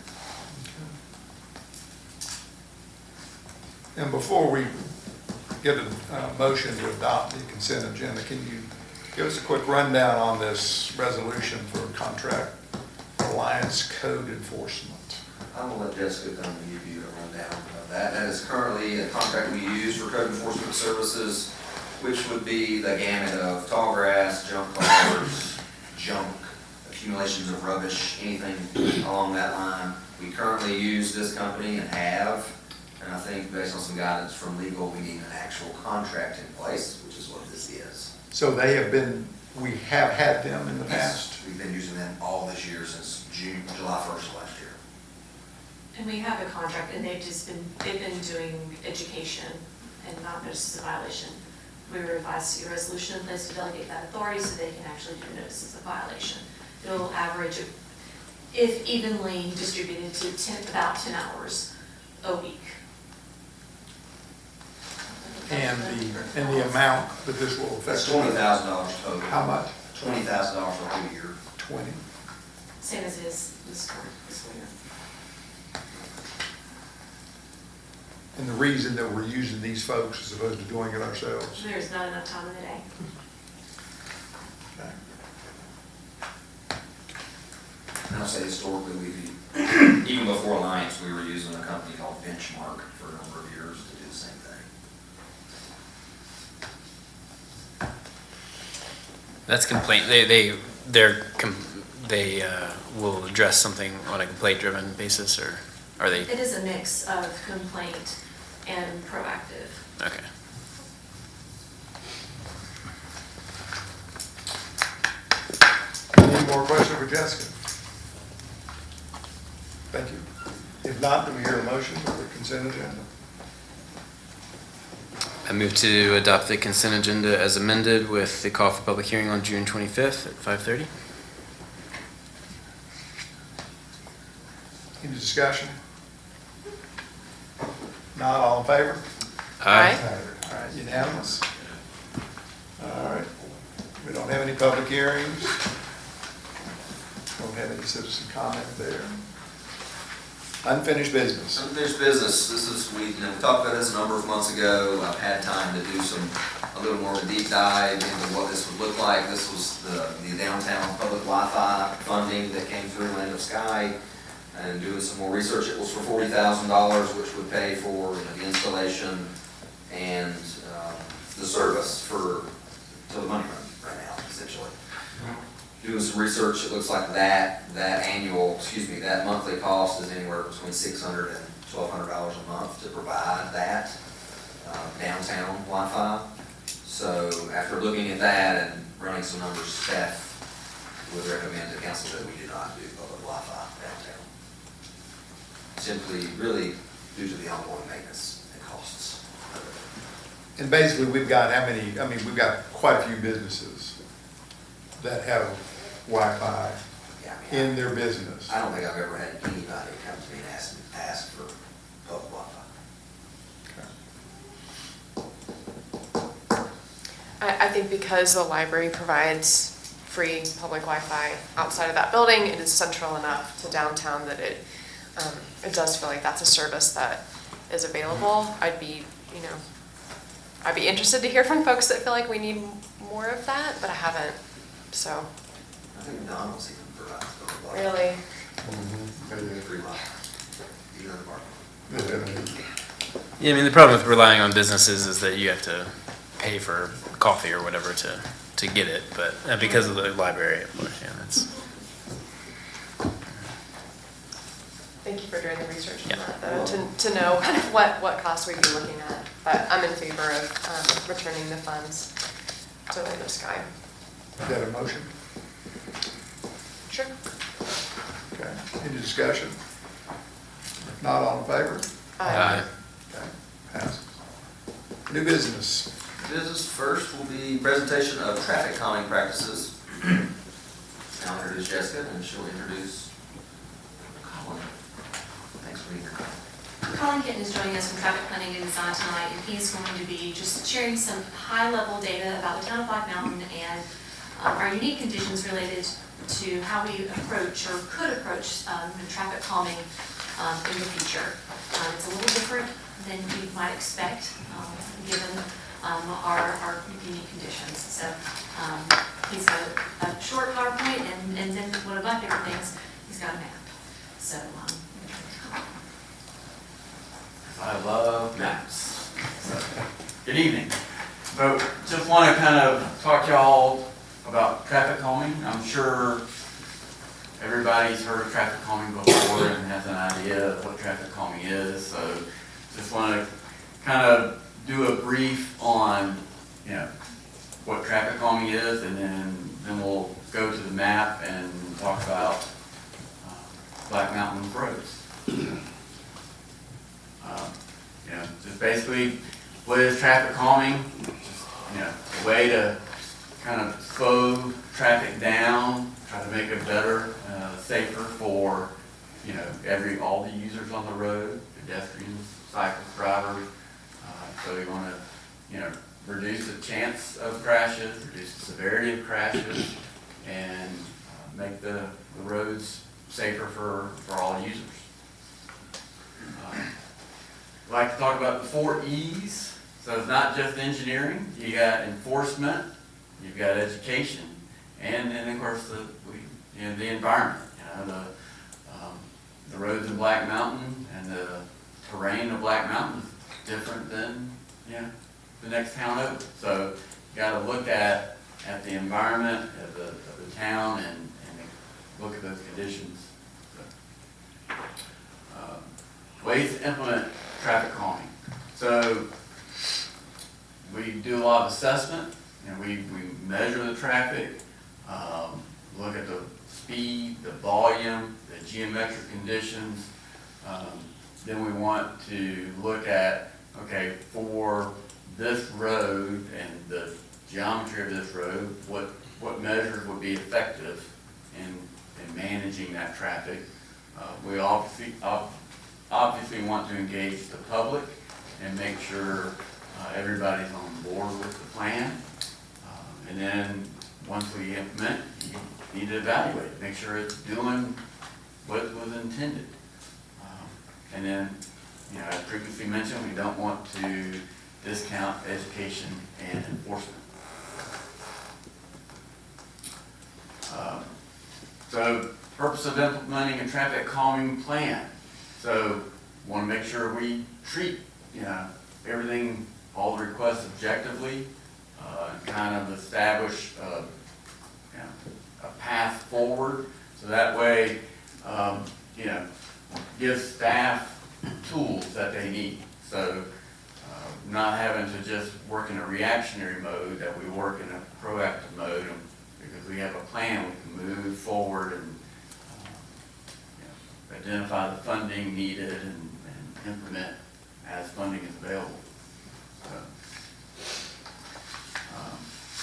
And before we get a motion to adopt the consent agenda, can you give us a quick rundown on this resolution for contract Alliance Code Enforcement? I'm gonna let Jessica come and give you a rundown of that. That is currently a contract we use for code enforcement services, which would be the gamut of tall grass, junk cars, junk, accumulations of rubbish, anything along that line. We currently use this company and have, and I think based on some guidance from legal, we need an actual contract in place, which is what this is. So they have been, we have had them in the past? We've been using them all this year since July 1st of last year. And we have a contract, and they've been doing education and not notices of violation. We revised your resolution in place to delegate that authority so they can actually do notices of violation. It'll average, if evenly distributed, to about 10 hours a week. And the amount that this will affect? That's $20,000 total. How much? $20,000 for a whole year. 20. Same as it is this current fiscal year. And the reason that we're using these folks as opposed to doing it ourselves? There's not enough time in the day. Okay. And I'll say historically, even before Alliance, we were using a company called Benchmark for a number of years to do the same thing. That's complaint, they will address something on a complaint-driven basis, or are they? It is a mix of complaint and proactive. Okay. Any more questions for Jessica? Thank you. If not, do we hear a motion for the consent agenda? I move to adopt the consent agenda as amended with the call for public hearing on June 25th at 5:30. Any discussion? Not all in favor? Aye. All right, unanimous. We don't have any public hearings. Don't have any citizen comment there. Unfinished business. Unfinished business, this is, we talked about this a number of months ago. I've had time to do a little more of a deep dive into what this would look like. This was the downtown public Wi-Fi funding that came through Land of Sky. And doing some more research, it was for $40,000, which would pay for the installation and the service till the money runs right now, essentially. Doing some research, it looks like that monthly cost is anywhere between $600 and $1,200 a month to provide that downtown Wi-Fi. So after looking at that and running some numbers, staff would recommend to council that we do not do public Wi-Fi downtown. Simply, really, due to the ongoing maintenance and costs. And basically, we've got how many, I mean, we've got quite a few businesses that have Wi-Fi Yeah, I mean, in their business. I don't think I've ever had anybody come to me and ask for public Wi-Fi. I think because the library provides free public Wi-Fi outside of that building, it is central enough to downtown that it does feel like that's a service that is available. I'd be interested to hear from folks that feel like we need more of that, but I haven't, so. I think McDonald's even provides public Wi-Fi. Really? Free Wi-Fi. Even in the parking lot. Yeah, I mean, the problem with relying on businesses is that you have to pay for coffee or whatever to get it, but because of the library, of course, yeah, that's. Thank you for doing the research on Yeah. that, though, to know kind of what costs we'd be looking at. But I'm in favor of returning the funds to Land of Sky. Is that a motion? Sure. Okay, any discussion? If not, all in favor? Aye. Okay, passes. New business. Business first will be presentation of traffic calming practices. I'll introduce Jessica and she'll introduce Colin. Thanks for being here, Colin. Colin Kitten is joining us from Traffic Planning and Design tonight, and he's going to be just sharing some high-level data about the town of Black Mountain and our unique conditions related to how we approach or could approach the traffic calming in the future. It's a little different than you might expect, given our unique conditions. So he's got a short PowerPoint, and then one of my favorite things, he's got a map. So I love maps. So, good evening. So just want to kind of talk to y'all about traffic calming. I'm sure everybody's heard of traffic calming before and has an idea of what traffic calming is. So just want to kind of do a brief on, what traffic calming is, and then we'll go to the map and talk about Black Mountain roads. Just basically, what is traffic calming? Just, a way to kind of slow traffic down, try to make it better, safer for, all the users on the road, pedestrians, cyclists, drivers. So you want to, reduce the chance of crashes, reduce the severity of crashes, and make the roads safer for all users. I'd like to talk about the 4 E's. So it's not just engineering. You got enforcement, you've got education, and then of course the environment. The roads in Black Mountain and the terrain of Black Mountain is different than the next town over. So you got to look at the environment of the town and look at those conditions. So, ways to implement traffic calming. So we do a lot of assessment, and we measure the traffic, look at the speed, the volume, the geometric conditions. Then we want to look at, for this road and the geometry of this road, what measures would be effective in managing that traffic. We obviously want to engage the public and make sure everybody's on board with the plan. And then once we implement, you need to evaluate, it, make sure it's doing what was intended. And then, you know, as previously mentioned, we don't want to discount education and enforcement. So, purpose of implementing a traffic calming plan. So, want to make sure we treat, you know, everything, all the requests objectively, and kind of establish, you know, a path forward. So that way, you know, give staff tools that they need. So, not having to just work in a reactionary mode, that we work in a proactive mode, because we have a plan, we can move forward and you know, identify the funding needed and implement as funding is available.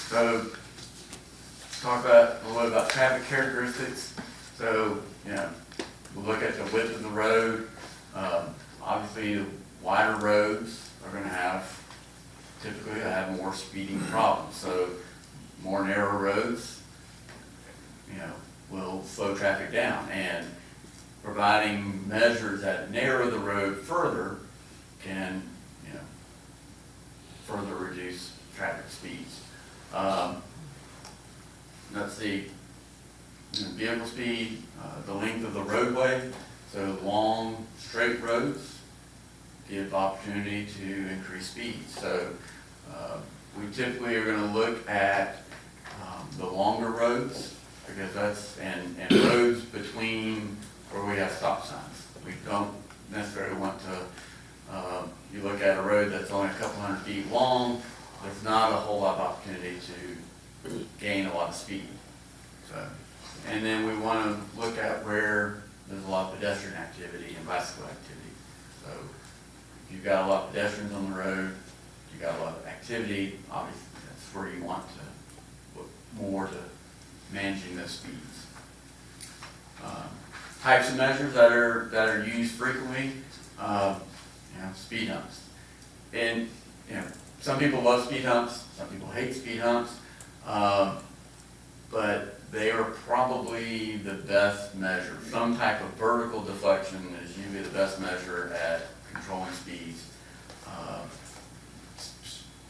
So talk about a little bit about traffic characteristics. So, you know, we'll look at the width of the road. Obviously, the wider roads are going to typically have more speeding problems. So more narrow roads, you know, will slow traffic down, and providing measures that narrow the road further can, you know, further reduce traffic speeds. Let's see, you know, vehicle speed, the length of the roadway. So long straight roads give opportunity to increase speed. So we typically are going to look at the longer roads, because that's, and roads between where we have stop signs. We don't necessarily want to, you look at a road that's only a couple hundred feet long, there's not a whole lot of opportunity to gain a lot of speed. So, and then we want to look at where there's a lot of pedestrian activity and bicycle activity. So if you've got a lot of pedestrians on the road, you've got a lot of activity, obviously that's where you want to look more to managing those speeds. Types of measures that are used frequently, you know, speed humps. And you know, some people love speed humps, some people hate speed humps, but they are probably the best measure. Some type of vertical deflection is usually the best measure at controlling speeds.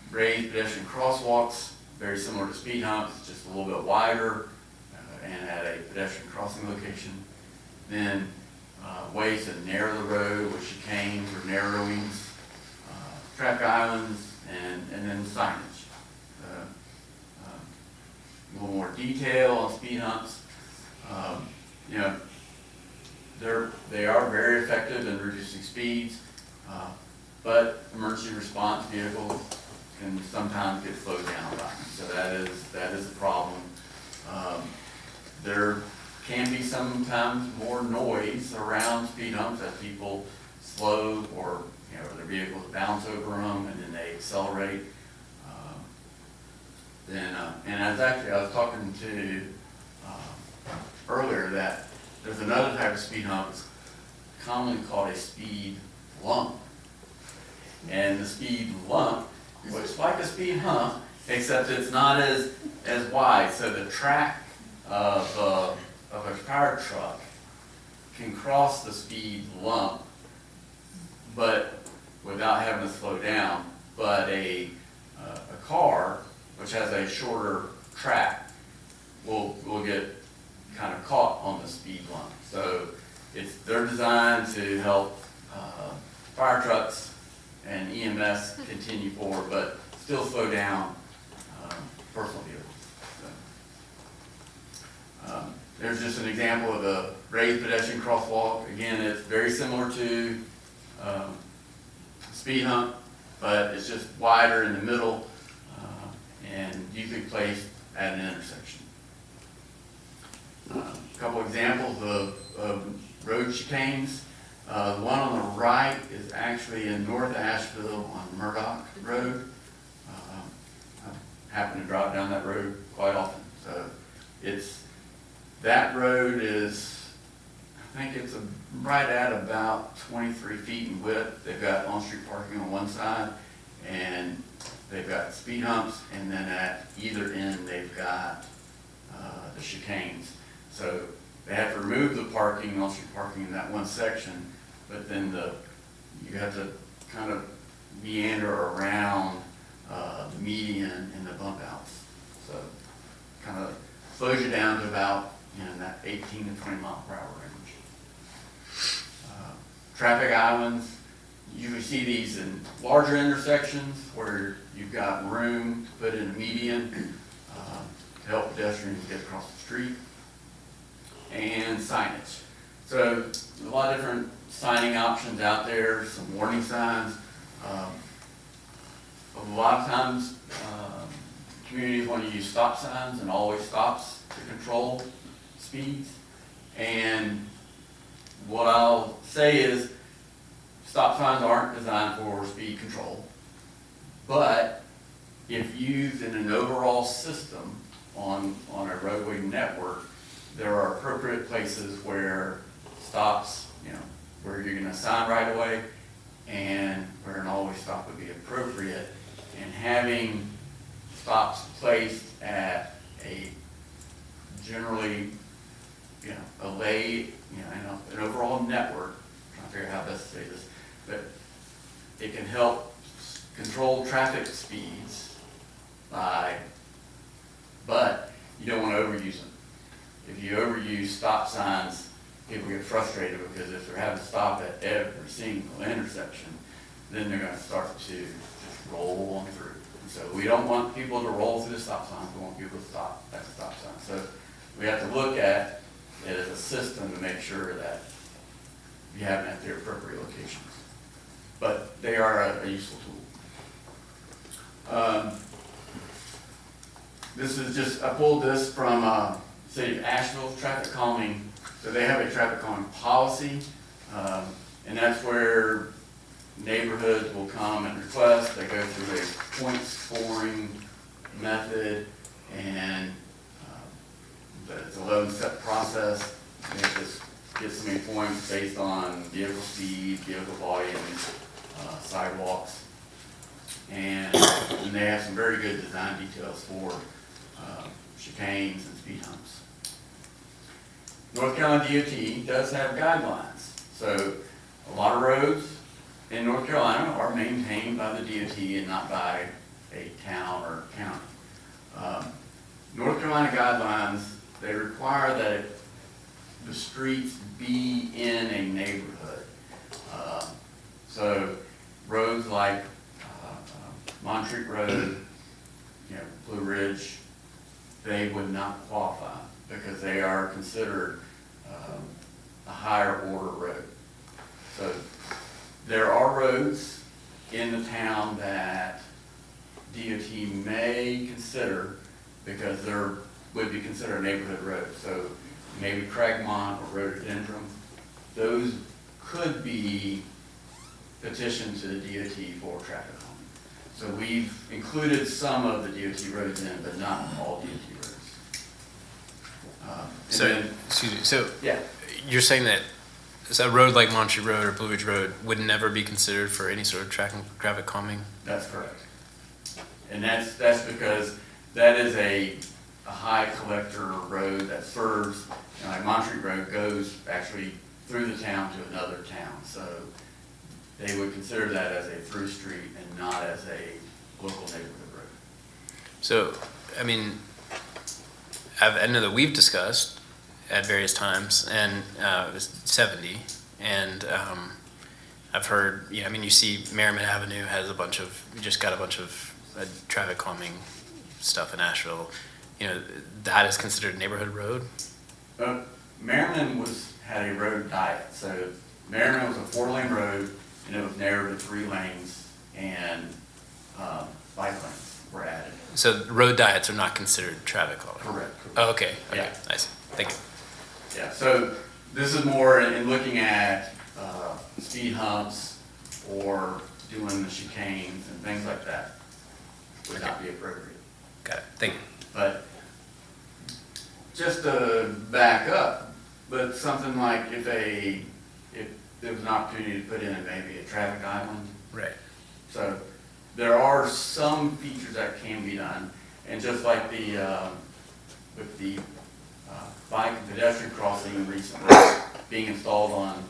Raised pedestrian crosswalks, very similar to speed humps, just a little bit wider and at a pedestrian crossing location. Then ways to narrow the road with chicanes or narrowings, traffic islands, and then signage. A little more detail on speed humps. You know, they are very effective in reducing speeds, but emergency response vehicles can sometimes get slowed down by them. So that is a problem. There can be sometimes more noise around speed humps as people slow, or you know, their vehicles bounce over them and then they accelerate. And I was talking to earlier that there's another type of speed hump. It's commonly called a speed lump. And the speed lump looks like a speed hump, except it's not as wide. So the track of a fire truck can cross the speed lump, but without having to slow down. But a car, which has a shorter track, will get kind of caught on the speed lump. So they're designed to help fire trucks and EMS continue forward, but still slow down personal vehicles. So, there's just an example of the raised pedestrian crosswalk. Again, it's very similar to speed hump, but it's just wider in the middle and usually placed at an intersection. A couple examples of road chicanes. The one on the right is actually in North Asheville on Murdoch Road. I happen to drive down that road quite often. So that road is, I think it's right at about 23 feet in width. They've got on-street parking on one side, and they've got speed humps, and then at either end they've got the chicanes. So they have to remove the parking, on-street parking in that one section, but then you have to kind of meander around the median and the bump outs. So kind of slows you down to about, that 18 to 20 mile per hour range. Traffic islands, you usually see these in larger intersections where you've got room to put in a median to help pedestrians get across the street. And signage. So a lot of different signing options out there, some warning signs. A lot of times, communities want to use stop signs and always stops to control speeds. And what I'll say is, stop signs aren't designed for speed control, but if used in an overall system on a roadway network, there are appropriate places where stops, where you're going to sign right away, and where an always stop would be appropriate. And having stops placed at a generally, a lay, an overall network, I'm trying to figure out how best to say this, but it can help control traffic speeds but you don't want to overuse them. If you overuse stop signs, people get frustrated because if they're having to stop at every single intersection, then they're going to start to just roll on through. And so we don't want people to roll through the stop signs. We want people to stop at the stop sign. So we have to look at it as a system to make sure that you have them at their appropriate locations. But they are a useful tool. This is just, I pulled this from City of Asheville traffic calming. So they have a traffic calming policy, and that's where neighborhoods will come and request. They go through a point scoring method, and it's a 11-step process. They just get so many points based on vehicle speed, vehicle volume, sidewalks, and they have some very good design details for chicanes and speed humps. North Carolina DOT does have guidelines. So a lot of roads in North Carolina are maintained by the DOT and not by a town or county. North Carolina guidelines, they require that the streets be in a neighborhood. So roads like Montreat Road, Blue Ridge, they would not qualify because they are considered a higher order road. So there are roads in the town that DOT may consider because there would be considered a neighborhood road. So maybe Cragmont or Rhododendron, those could be petitioned to the DOT for traffic calming. So we've included some of the DOT roads in, but not all DOT roads. Excuse me, so yeah, you're saying that a road like Montreat Road or Blue Ridge Road would never be considered for any sort of traffic calming? that's correct. And that's because that is a high collector road that serves, like Montreat Road goes actually through the town to another town. So they would consider that as a through street and not as a local neighborhood road. So, I mean, I know that we've discussed at various times, and it was 70, and I've heard, you see Merriman Avenue has just got a bunch of traffic calming stuff in Asheville. That is considered a neighborhood road? Merriman had a road diet. So Merriman was a 4-lane road, and it was narrowed to 3 lanes, and bike lanes were added. So road diets are not considered traffic calming? Correct. Oh, okay. Yeah. I see. Thank you. Yeah, so this is more in looking at speed humps or doing the chicanes and things like that would not be appropriate. Got it. Thank you. But just to back up, but something like if there was an opportunity to put in maybe a traffic island. Right. So there are some features that can be done, and just like with the bike and pedestrian crossing recently being installed on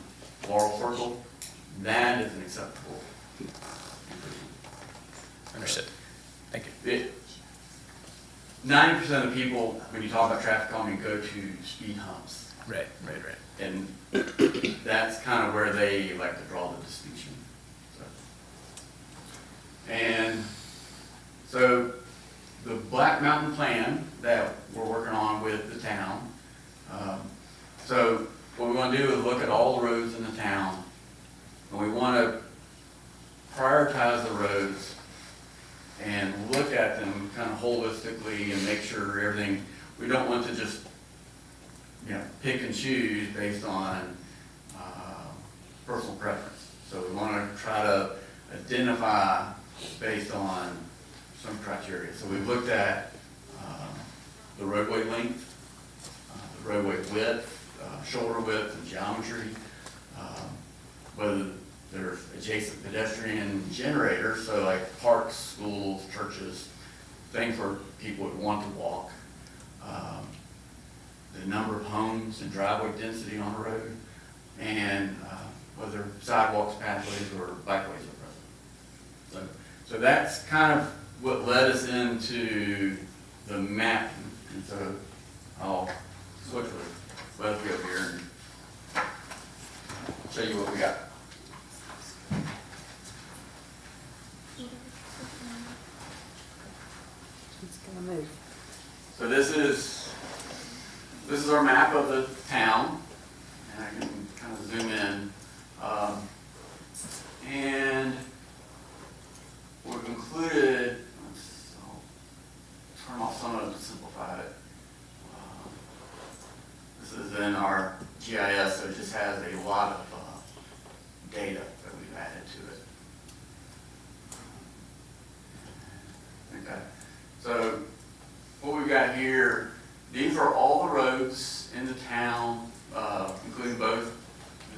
Laurel Circle. That is an acceptable. Understood. Thank you. 90% of people, when you talk about traffic calming, go to speed humps. Right. And that's kind of where they like to draw the distinction. And so the Black Mountain Plan that we're working on with the town. So what we want to do is look at all the roads in the town, and we want to prioritize the roads and look at them kind of holistically and make sure everything, we don't want to just, pick and choose based on personal preference. So we want to try to identify based on some criteria. So we've looked at the roadway length, the roadway width, shoulder width, and geometry, whether there's adjacent pedestrian generators, so like parks, schools, churches, things where people would want to walk, the number of homes and driveway density on the road, and whether sidewalks, pathways, or bikeways are present. So that's kind of what led us into the mapping. And so I'll switch with Leslie over here and show you what we got. So this is our map of the town, and I can kind of zoom in. And we've included, I'll turn off some of it to simplify it. This is in our GIS, so it just has a lot of data that we've added to it. Okay, so what we've got here, these are all the roads in the town, including both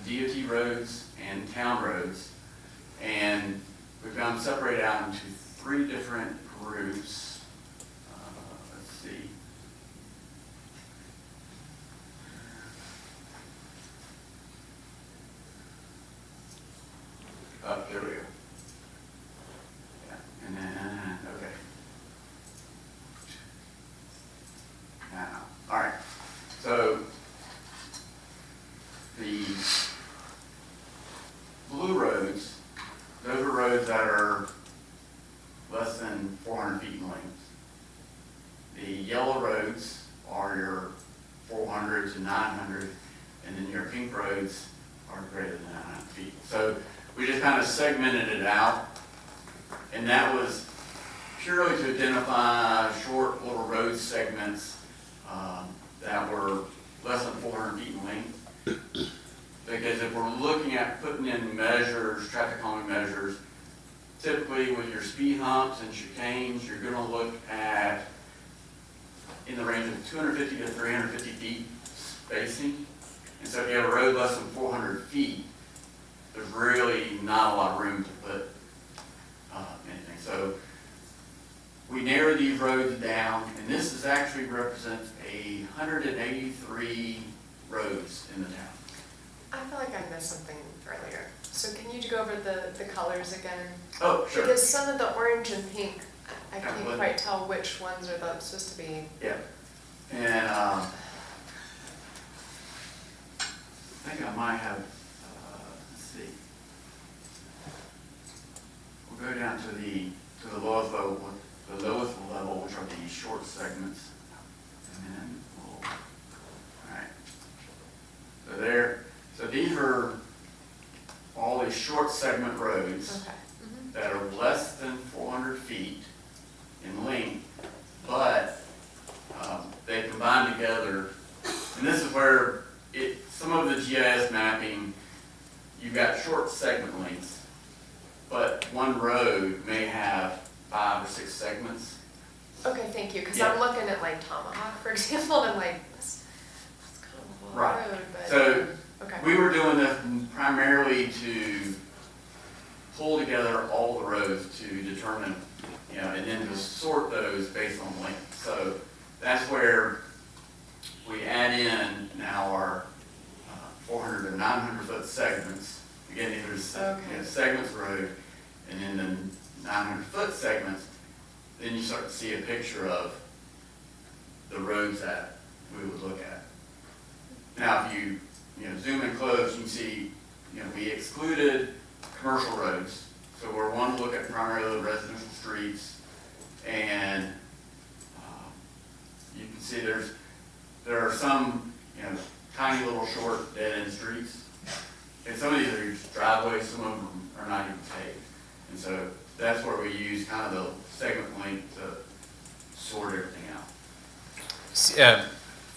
the DOT roads and town roads. And we've got them separated out into 3 different groups. Let's see. There we go. Yeah, and then, okay. Now, all right. So the blue roads, those are roads that are less than 400 feet in length. The yellow roads are your 400 to 900, and then your pink roads are greater than 900 feet. So we just kind of segmented it out, and that was purely to identify short little road segments that were less than 400 feet in length. Because if we're looking at putting in measures, traffic calming measures, typically with your speed humps and chicanes, you're going to look at in the range of 250 to 350 feet spacing. And so if you have a road less than 400 feet, there's really not a lot of room to put anything. So we narrowed these roads down, and this is actually represents 183 roads in the town. I feel like I missed something earlier. So can you go over the colors again? Oh, sure. Because some of the orange and pink, I can't Absolutely. quite tell which ones are supposed to be. Yeah. And I think I might have, let's see. We'll go down to the lowest level, which are the short segments. And then we'll, all right. So there, so these are all these short segment roads Okay. that are less than 400 feet in length, but they combine together. And this is where some of the GIS mapping, you've got short segment lengths, but one road may have 5 or 6 segments. Okay, thank you. Because Yeah. I'm looking at like Tomahawk, for example, and I'm like, that's kind of a long Right. road, but So okay. we were doing this primarily to pull together all the roads to determine, and then to sort those based on length. So that's where we add in now our 400 or 900 foot segments. Again, these are segments road, and then the 900 foot segments, then you start to see a picture of the roads that we would look at. Now, if you zoom in close, you can see, we excluded commercial roads. So we're wanting to look at primarily residential streets, and you can see there are some, tiny little short dead-end streets. And some of these are just driveways, some of them are not even paved. And so that's where we use kind of the segment length to sort everything out.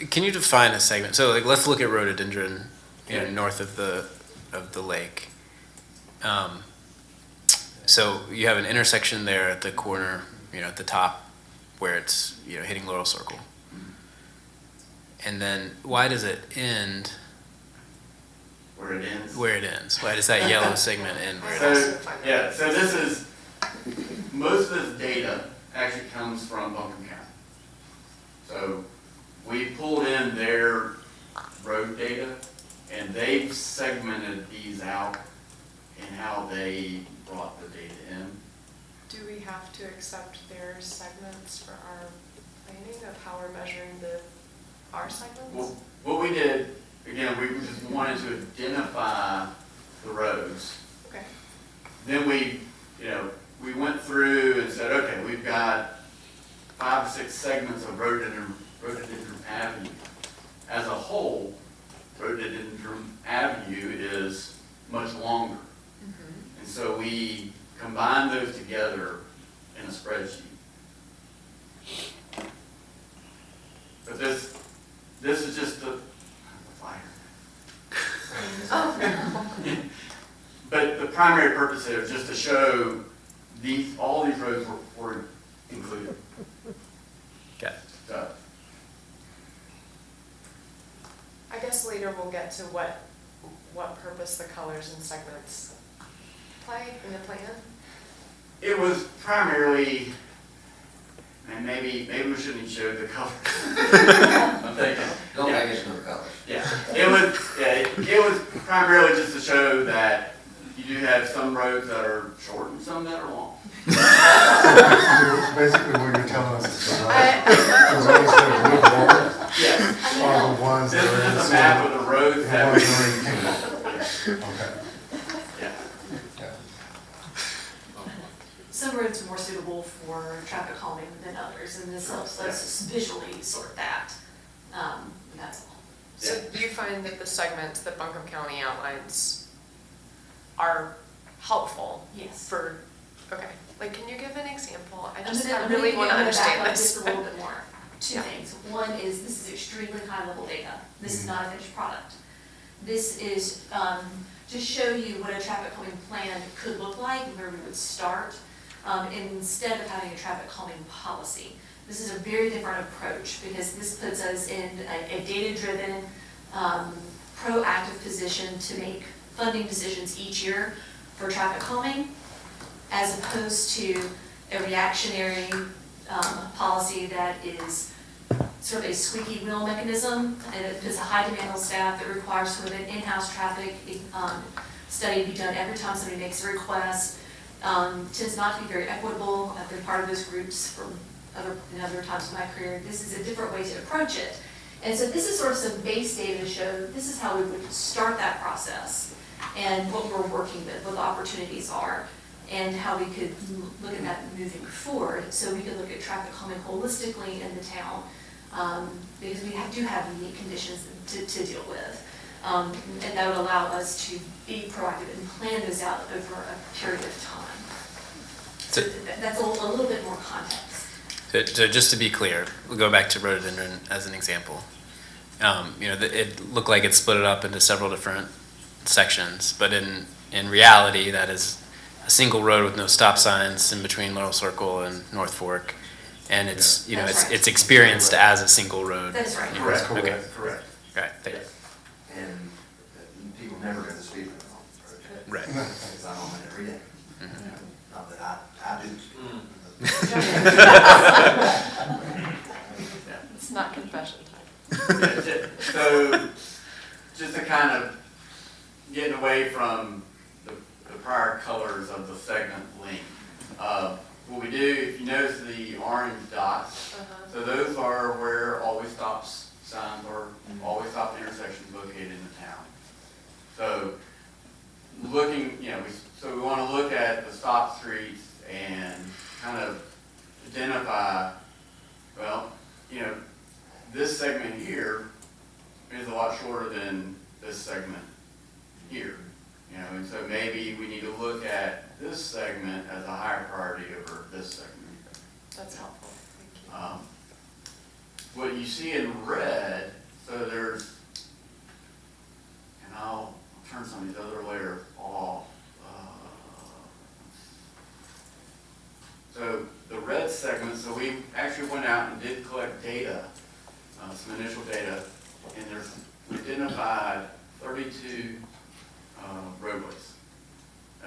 Can you define a segment? So like, let's look at rhododendron, north of the lake. So you have an intersection there at the corner, at the top, where it's hitting Laurel Circle. And then why does it end? Where it ends. Where it ends. Why does that yellow segment end where it ends? So this is, most of this data actually comes from Buncombe County. So we pulled in their road data, and they've segmented these out and how they brought the data in. Do we have to accept their segments for our planning of how we're measuring our segments? Well, what we did, again, we just wanted to identify the roads. Okay. Then we went through and said, okay, we've got 5 or 6 segments of rhododendron Avenue. As a whole, rhododendron Avenue is much longer. And so we combined those together in a spreadsheet. But this is just the flyer. But the primary purpose here is just to show all these roads were included. Okay. So, I guess later we'll get to what purpose the colors and segments play in the plan. it was primarily, and maybe we shouldn't have showed the colors. I'm thinking. Don't make it no colors. Yeah, it was primarily just to show that you do have some roads that are short and some that are long. Basically, what you're telling us is the roads that are wood borders Yes. are the ones This that are in is the just a map city. of the roads The that ones that are in Kingdom. Okay. Yeah. Yeah. Some roads are more suitable for traffic calming than others, and this helps us visually sort that. That's all. So do you find that the segments that Buncombe County outlines are helpful Yes. for, okay, like, can you give an example? I I'm really want to gonna back understand up this. just a little bit more. Two Yeah. things. One is this is extremely high level data. This is not a finished product. This is to show you what a traffic calming plan could look like, where we would start, instead of having a traffic calming policy. This is a very different approach because this puts us in a data-driven, proactive position to make funding decisions each year for traffic calming, as opposed to a reactionary policy that is sort of a squeaky wheel mechanism, and it puts a high demand on staff that requires sort of an in-house traffic study to be done every time somebody makes a request. Tends not to be very equitable. I've been part of those groups in other times in my career. This is a different way to approach it. And so this is sort of some base data to show this is how we would start that process and what we're working with, what the opportunities are, and how we could look at that moving forward. So we could look at traffic calming holistically in the town, because we do have unique conditions to deal with. And that would allow us to be proactive and plan those out over a period of time. So that's a little bit more context. So just to be clear, we'll go back to rhododendron as an example. It looked like it split it up into several different sections, but in reality, that is a single road with no stop signs in between Laurel Circle and North Fork, and it's it's experienced as a single road. That's right. Correct. Okay. Correct. Right. Thank you. And people never get the speed limit on the road. Right. Because I'm on it every day. Not that I do. It's not confession time. So, just to kind of getting away from the prior colors of the segment length. What we do, if you notice the orange dots, so those are where always stops signs are, always stop intersections located in the town. So, looking, so we want to look at the stop streets and kind of identify, well, this segment here is a lot shorter than this segment here. And so maybe we need to look at this segment as a higher priority over this segment. That's helpful, thank you. What you see in red, so there's, and I'll turn some of these other layers off. So the red segment, so we actually went out and did collect data, some initial data, and we identified 32 roadways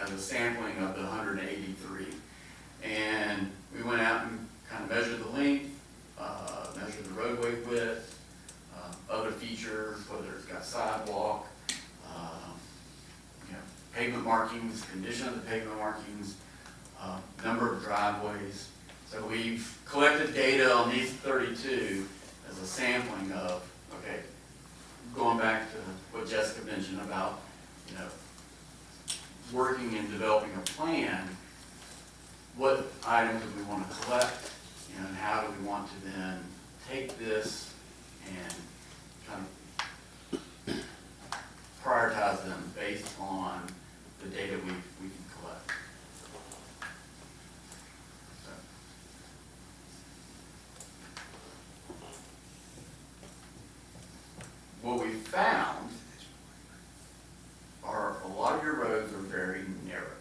as a sampling of the 183. And we went out and kind of measured the length, measured the roadway width, other features, whether it's got sidewalk, pavement markings, condition of the pavement markings, number of driveways. So we've collected data on these 32 as a sampling of, okay, going back to what Jessica mentioned about, working and developing a plan, what items do we want to collect, and how do we want to then take this and kind of prioritize them based on the data we can collect. So. What we found are a lot of your roads are very narrow.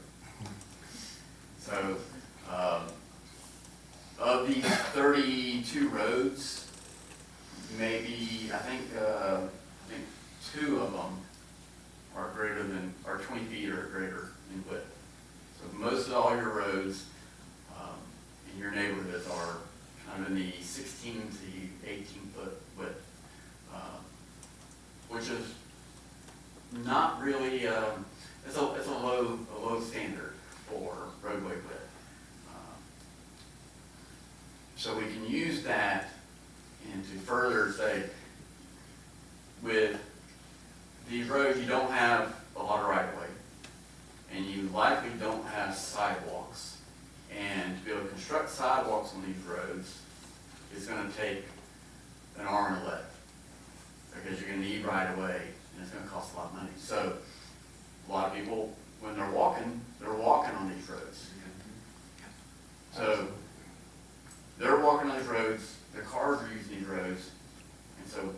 So, of these 32 roads, maybe, I think 2 of them are 20 feet or greater in width. So most of all your roads in your neighborhoods are kind of in the 16 to 18 foot width, which is not really, it's a low standard for roadway width. So we can use that and to further say, with these roads, you don't have a lot of right of way, and you likely don't have sidewalks. And to be able to construct sidewalks on these roads is going to take an arm and a leg, because you're going to need right of way, and it's going to cost a lot of money. So a lot of people, when they're walking on these roads. So they're walking on these roads, the cars are using these roads, and so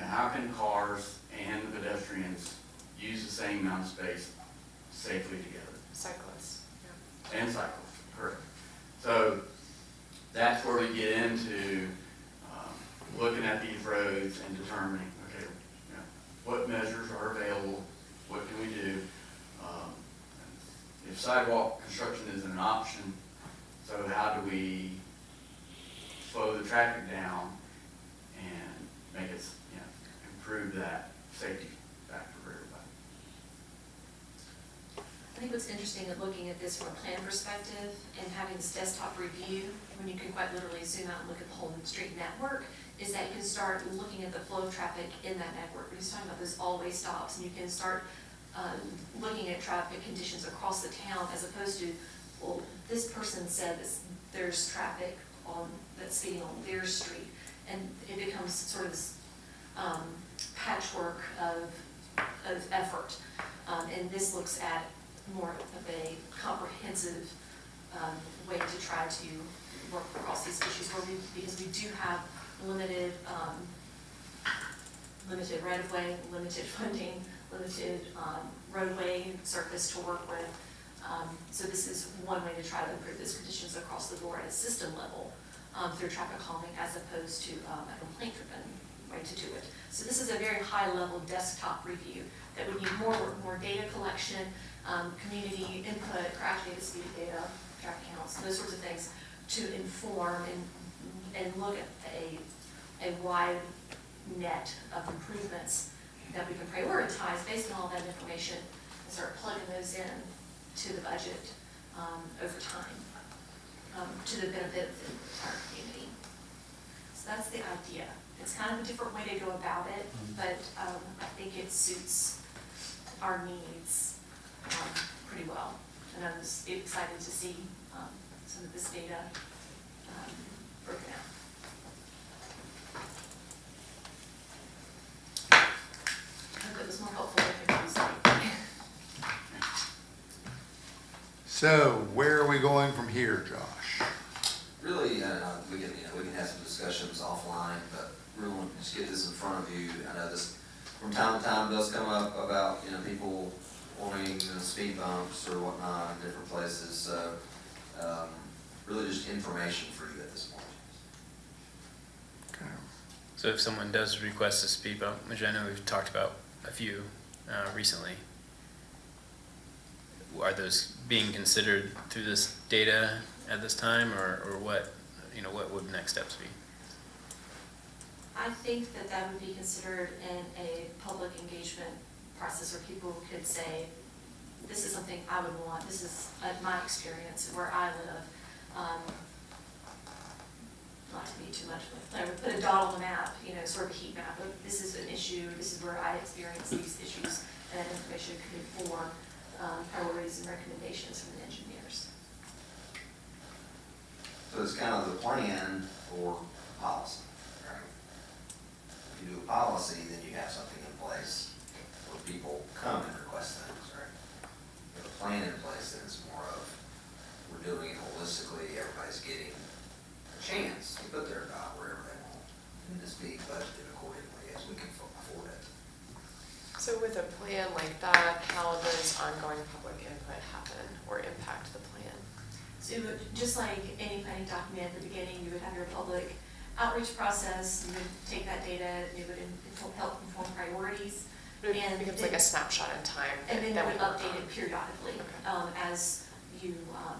how can cars and the pedestrians use the same amount of space safely together? Cyclists. Yeah. And cyclists, correct. So that's where we get into looking at these roads and determining, okay, what measures are available, what can we do? If sidewalk construction isn't an option, so how do we slow the traffic down and make it, improve that safety factor for everybody? I think what's interesting at looking at this from a plan perspective and having this desktop review, when you can quite literally zoom out and look at the whole street network, is that you can start looking at the flow of traffic in that network. We're just talking about those all-way stops, and you can start looking at traffic conditions across the town, as opposed to, well, this person said there's traffic that's speeding on their street, and it becomes sort of this patchwork of effort. And this looks at more of a comprehensive way to try to work across these issues, because we do have limited right-of-way, limited funding, limited roadway surface to work with. So this is one way to try to improve those conditions across the board at a system level through traffic calming, as opposed to a complaint-driven way to do it. So this is a very high-level desktop review that would need more data collection, community input, crash data, speed data, traffic counts, those sorts of things to inform and look at a wide net of improvements that we can prioritize based on all that information and start plugging those in to the budget over time, to the benefit of the entire community. So that's the idea. It's kind of a different way to go about it, but I think it suits our needs pretty well. And I'm just excited to see some of this data broken out. I hope it was more helpful than confusing. So where are we going from here, Josh? Really, we can have some discussions offline, but really want to just get this in front of you. I know this from time to time does come up about, people wanting speed bumps or whatnot in different places. So, really just information for you at this point. Okay. So if someone does request a speed bump, which I know we've talked about a few recently, are those being considered through this data at this time, or what, what would next steps be? I think that that would be considered in a public engagement process where people could say, this is something I would want, this is my experience where I live. Not to be too much, but I would put a dot on the map, sort of a heat map of this is an issue, this is where I experience these issues, and that information could inform priorities and recommendations from the engineers. So it's kind of the plan for policy, right? If you do a policy, then you have something in place where people come and request things, right? If a plan in place, then it's more of, we're doing it holistically, everybody's getting a chance to put their dot wherever they want, and it's being budgeted accordingly as we can afford it. So with a plan like that, how does ongoing public input happen or impact the plan? So you would, just like any planning document at the beginning, you would have your public outreach process, you would take that data, it would help inform priorities. But it becomes like a snapshot in time. And then you that would we work update on. it periodically, as you, I'm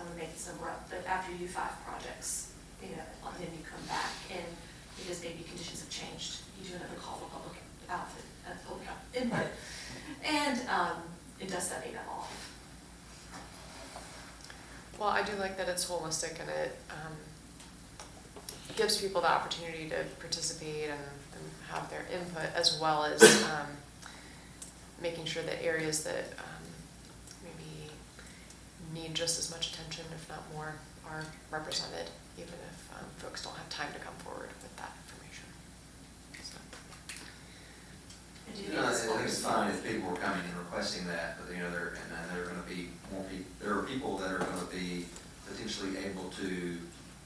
gonna make this number up, but after you do 5 projects, then you come back and because maybe conditions have changed, you do another call for public input, and it does that data off. Well, I do like that it's holistic and it gives people the opportunity to participate and have their input, as well as making sure that areas that maybe need just as much attention, if not more, are represented, even if folks don't have time to come forward with that information. So. I think it's fine if people are coming and requesting that, but there are going to be more people. There are people that are going to be potentially able to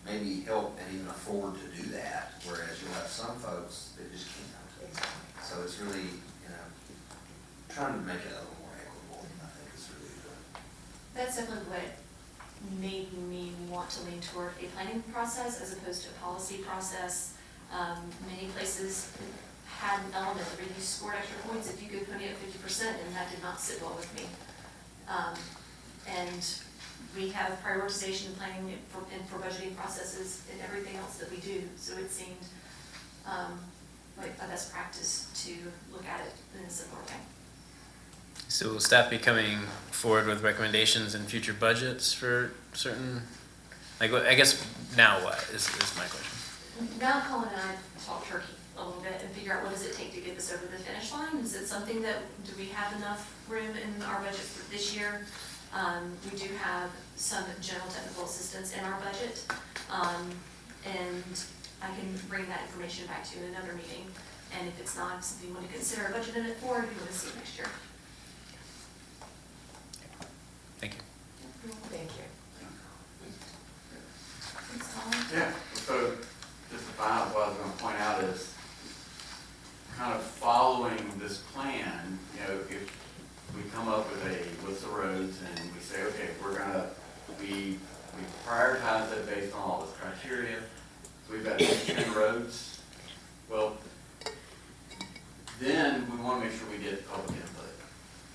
maybe help and even afford to do that, whereas you'll have some folks that just can't. So it's really, trying to make it a little more equitable, I think is really good. That's definitely what made me want to lean toward a planning process as opposed to a policy process. Many places had an element where you scored extra points if you could put it at 50%, and that did not sit well with me. And we have prioritization and planning for budgeting processes and everything else that we do, so it seemed like a best practice to look at it in a similar way. So will staff be coming forward with recommendations in future budgets for certain, I guess now what is my question? Now Colin and I talk turkey a little bit and figure out what does it take to get this over the finish line? Is it something that, do we have enough room in our budget for this year? We do have some general technical assistance in our budget, and I can bring that information back to you in another meeting. And if it's not something you want to consider budgeting it for, you want to see it next year. Thank you. Thank you. Thanks, Colin. Yeah, so just to find out what I was going to point out is kind of following this plan, if we come up with a list of roads and we say, okay, we prioritize it based on all this criteria. So we've got 10 roads. Well, then we want to make sure we get public input,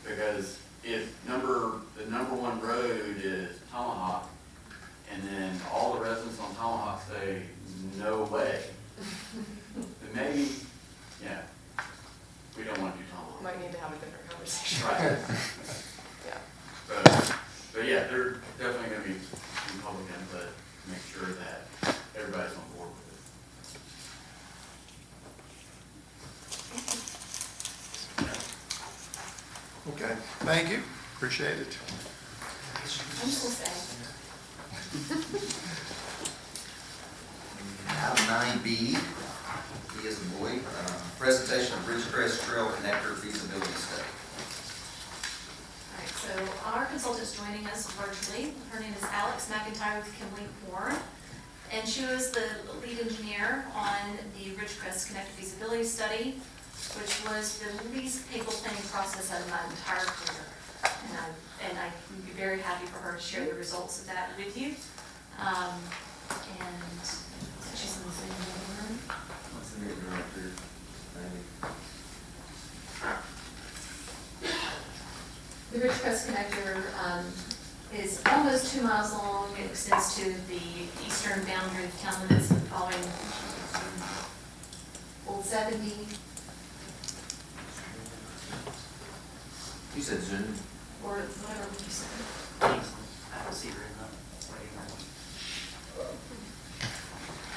because if the number one road is Tomahawk, and then all the residents on Tomahawk say, no way, but make sure that everybody's on board with it. Okay, thank you, appreciate it. I'm just gonna say. Item 9B, B as in boy, presentation of Ridgecrest Trail Connector feasibility study. All right, so our consultant's joining us virtually. Her name is Alex McIntyre with Kimley Horn. And she was the lead engineer on the Ridgecrest Connector feasibility study, which was the least painful planning process out of my entire career. And I would be very happy for her to share the results of that with you. And she's in the same room. The Ridgecrest Connector is almost 2 miles long. It extends to the eastern boundary of town limits following Old 70. You said Zoom. Or whatever you said.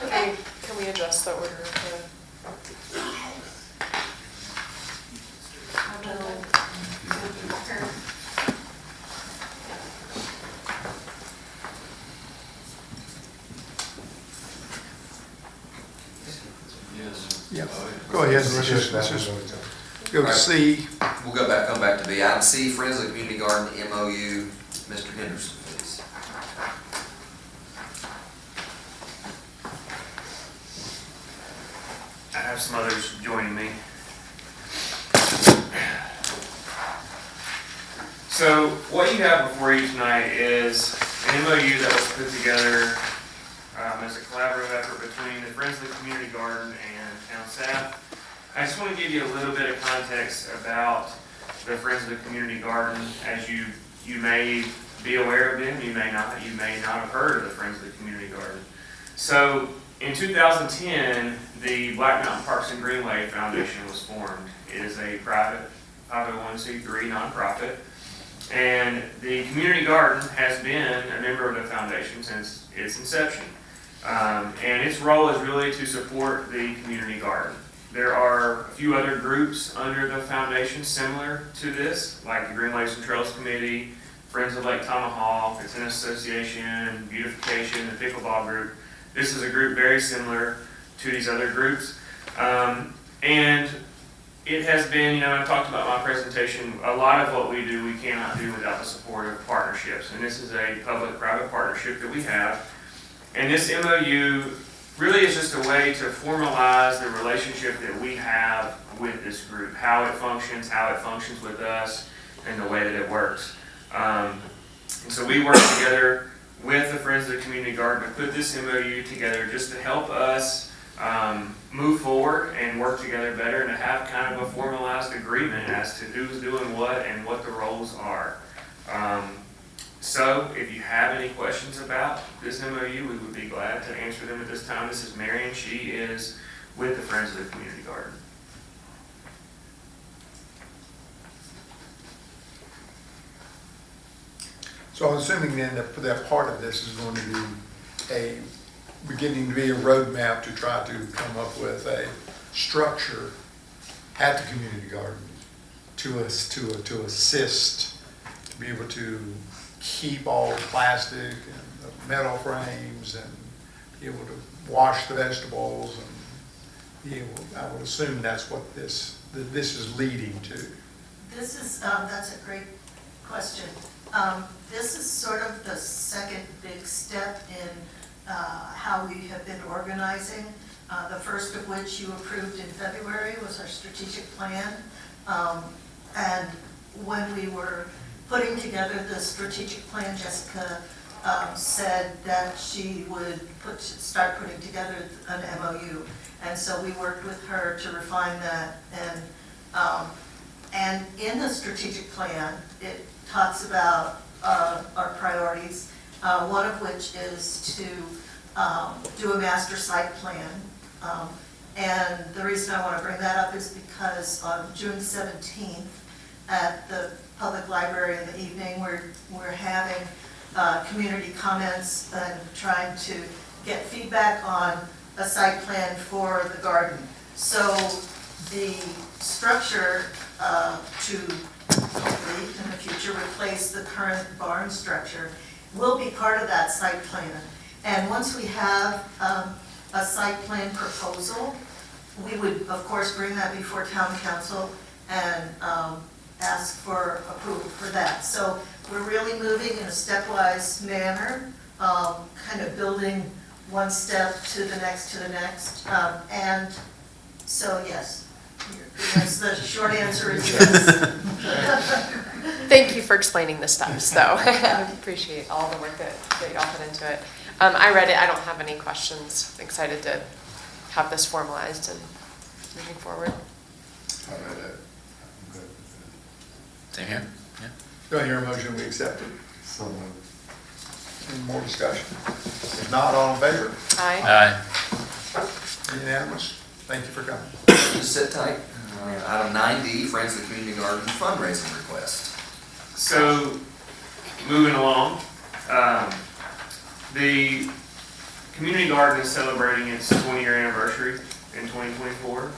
Okay, can we adjust the order of Yes. Yeah, go ahead, let's just go to C. We'll go back to B. Item C, Friends of the Community Garden MOU. Mr. Henderson, please. I have some others joining me. So what you have before you tonight is an MOU that was put together as a collaborative effort between the Friends of the Community Garden and town staff. I just want to give you a little bit of context about the Friends of the Community Garden. As you may be aware of them, you may not have heard of the Friends of the Community Garden. So in 2010, the Black Mountain Parks and Greenway Foundation was formed. It is a private 501c3 nonprofit. And the community garden has been a member of the foundation since its inception. And its role is really to support the community garden. There are a few other groups under the foundation similar to this, like the Green Lakes and Trails Committee, Friends of Lake Tomahawk, the Tennis Association, Beautification, the Pickleball Group. This is a group very similar to these other groups. And it has been, I talked about my presentation, a lot of what we do, we cannot do without the support of partnerships. And this is a public-private partnership that we have. And this MOU really is just a way to formalize the relationship that we have with this group, how it functions with us, and the way that it works. And so we work together with the Friends of the Community Garden to put this MOU together just to help us move forward and work together better and to have kind of a formalized agreement as to who's doing what and what the roles are. So if you have any questions about this MOU, we would be glad to answer them at this time. This is Marion. She is with the Friends of the Community Garden. So I'm assuming then that part of this is going to be beginning to be a roadmap to try to come up with a structure at the community garden to assist, to be able to keep all the plastic and the metal frames and be able to wash the vegetables and be able, I would assume that's what this is leading to. This is, that's a great question. This is sort of the second big step in how we have been organizing. The first of which you approved in February was our strategic plan. And when we were putting together the strategic plan, Jessica said that she would start putting together an MOU. And so we worked with her to refine that. And in the strategic plan, it talks about our priorities, one of which is to do a master site plan. And the reason I want to bring that up is because on June 17th at the public library in the evening, we're having community comments and trying to get feedback on a site plan for the garden. So the structure to hopefully in the future replace the current barn structure will be part of that site plan. And once we have a site plan proposal, we would of course bring that before town council and ask for approval for that. So we're really moving in a stepwise manner, kind of building one step to the next, and so yes, the short answer is yes. Thank you for explaining the steps, though. I appreciate all the work that y'all put into it. I read it, I don't have any questions. Excited to have this formalized and moving forward. I read it. I'm good with Same here. Yeah. it. Do I hear a motion, we accept it? So moved. Any more discussion? If not, all in favor? Aye. Unanimous? Thank you for coming. Just sit tight. Item 9D, Friends of the Community Garden fundraising request. So, moving along, the community garden is celebrating its 20-year anniversary in 2024.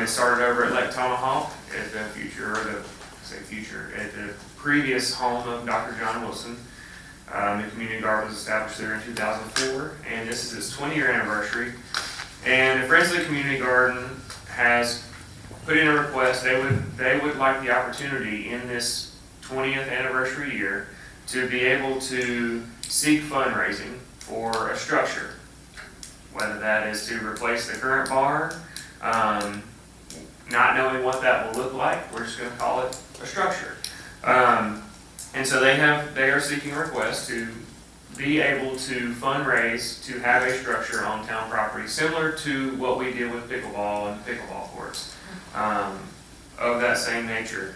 It started over at Lake Tomahawk at the previous home of Dr. John Wilson. The community garden was established there in 2004, and this is its 20-year anniversary. And the Friends of the Community Garden has put in a request. They would like the opportunity in this 20th anniversary year to be able to seek fundraising for a structure, whether that is to replace the current barn, not knowing what that will look like, we're just going to call it a structure. And so they are seeking a request to be able to fundraise to have a structure on town property, similar to what we did with pickleball and pickleball courts, of that same nature.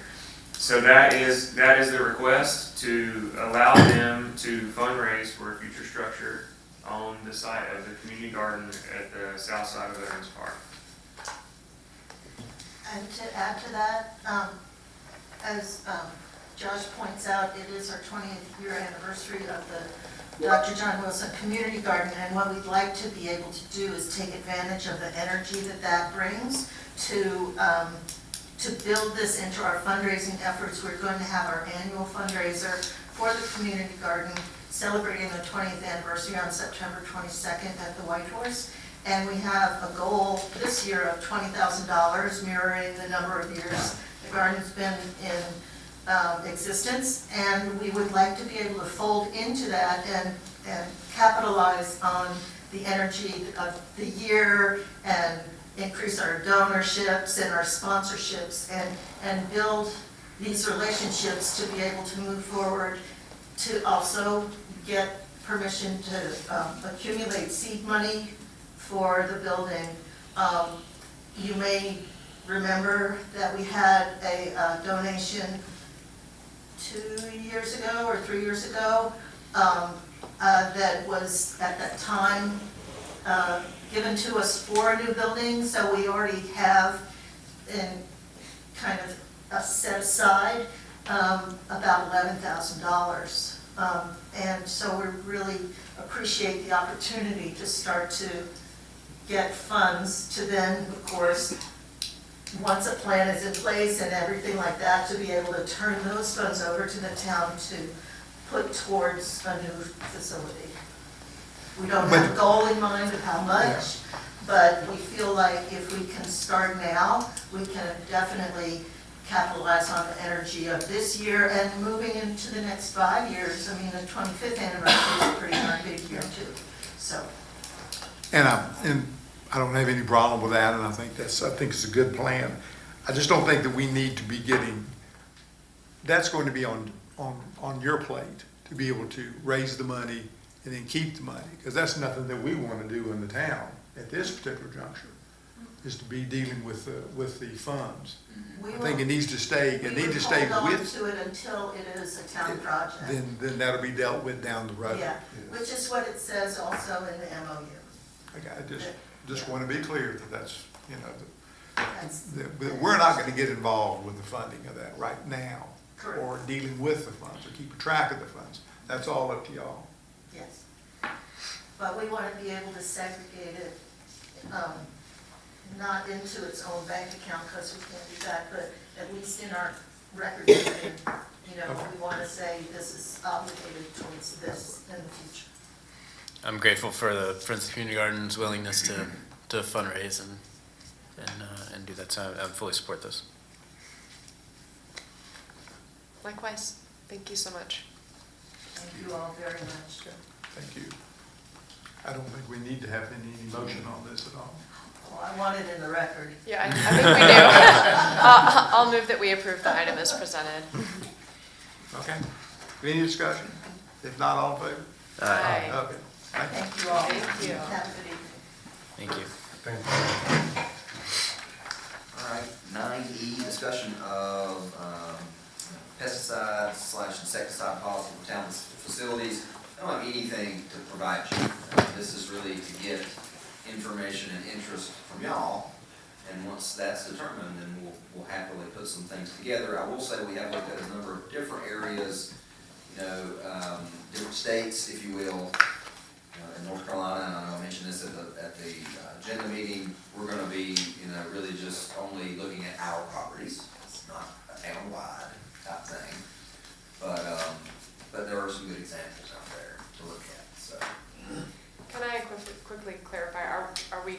So that is the request, to allow them to fundraise for a future structure on the site of the community garden at the south side of Veterans Park. And to add to that, as Josh points out, it is our 20th year anniversary of the Dr. John Wilson Community Garden, and what we'd like to be able to do is take advantage of the energy that brings to build this into our fundraising efforts. We're going to have our annual fundraiser for the community garden, celebrating the 20th anniversary on September 22nd at the White Horse. And we have a goal this year of $20,000, mirroring the number of years the garden's been in existence. And we would like to be able to fold into that and capitalize on the energy of the year and increase our donorships and our sponsorships and build these relationships to be able to move forward, to also get permission to accumulate seed money for the building. You may remember that we had a donation 2 years ago or 3 years ago that was at that time given to us for a new building, so we already have in kind of set aside about $11,000. And so we really appreciate the opportunity to start to get funds to then, of course, once a plan is in place and everything like that, to be able to turn those funds over to the town to put towards a new facility. We don't have a goal in mind of how much, but we feel like if we can start now, we can definitely capitalize on the energy of this year and moving into the next 5 years. I mean, the 25th anniversary is a pretty darn big year too, so. And I don't have any problem with that, and I think it's a good plan. I just don't think that we need to be getting, that's going to be on your plate, to be able to raise the money and then keep the money, because that's nothing that we want to do in the town at this particular juncture, is to be dealing with the funds. I think it needs to stay, We would hold on to it until it is a town project. Then that'll be dealt with down the road. Yeah, which is what it says also in the MOU. I just want to be clear that that's, that we're not going to get involved with the funding of that right now. Correct. Or dealing with the funds or keeping track of the funds. That's all up to y'all. Yes. But we want to be able to segregate it, not into its own bank account, because we can't do that, but at least in our record keeping, we want to say this is obligated towards this in the future. I'm grateful for the Friends of Community Gardens' willingness to fundraise and do that. So I fully support this. Likewise, thank you so much. Thank you all very much. Thank you. I don't think we need to have any motion on this at all. Well, I want it in the record. Yeah, I think we do. I'll move that we approve the item as presented. Okay. Any discussion? If not, all in favor? Aye. Okay. Thank you. Thank you all. Thank you. Have a good evening. Thank you. All right, 9E, discussion of pesticides/insecticide policy for town facilities. I don't have anything to provide you. This is really to get information and interest from y'all. And once that's determined, then we'll happily put some things together. I will say we have looked at a number of different areas, different states, if you will. In North Carolina, and I know I mentioned this at the agenda meeting, we're going to be, really just only looking at our properties. It's not a town-wide type thing, but there are some good examples out there to look at. So, Can I quickly clarify, are we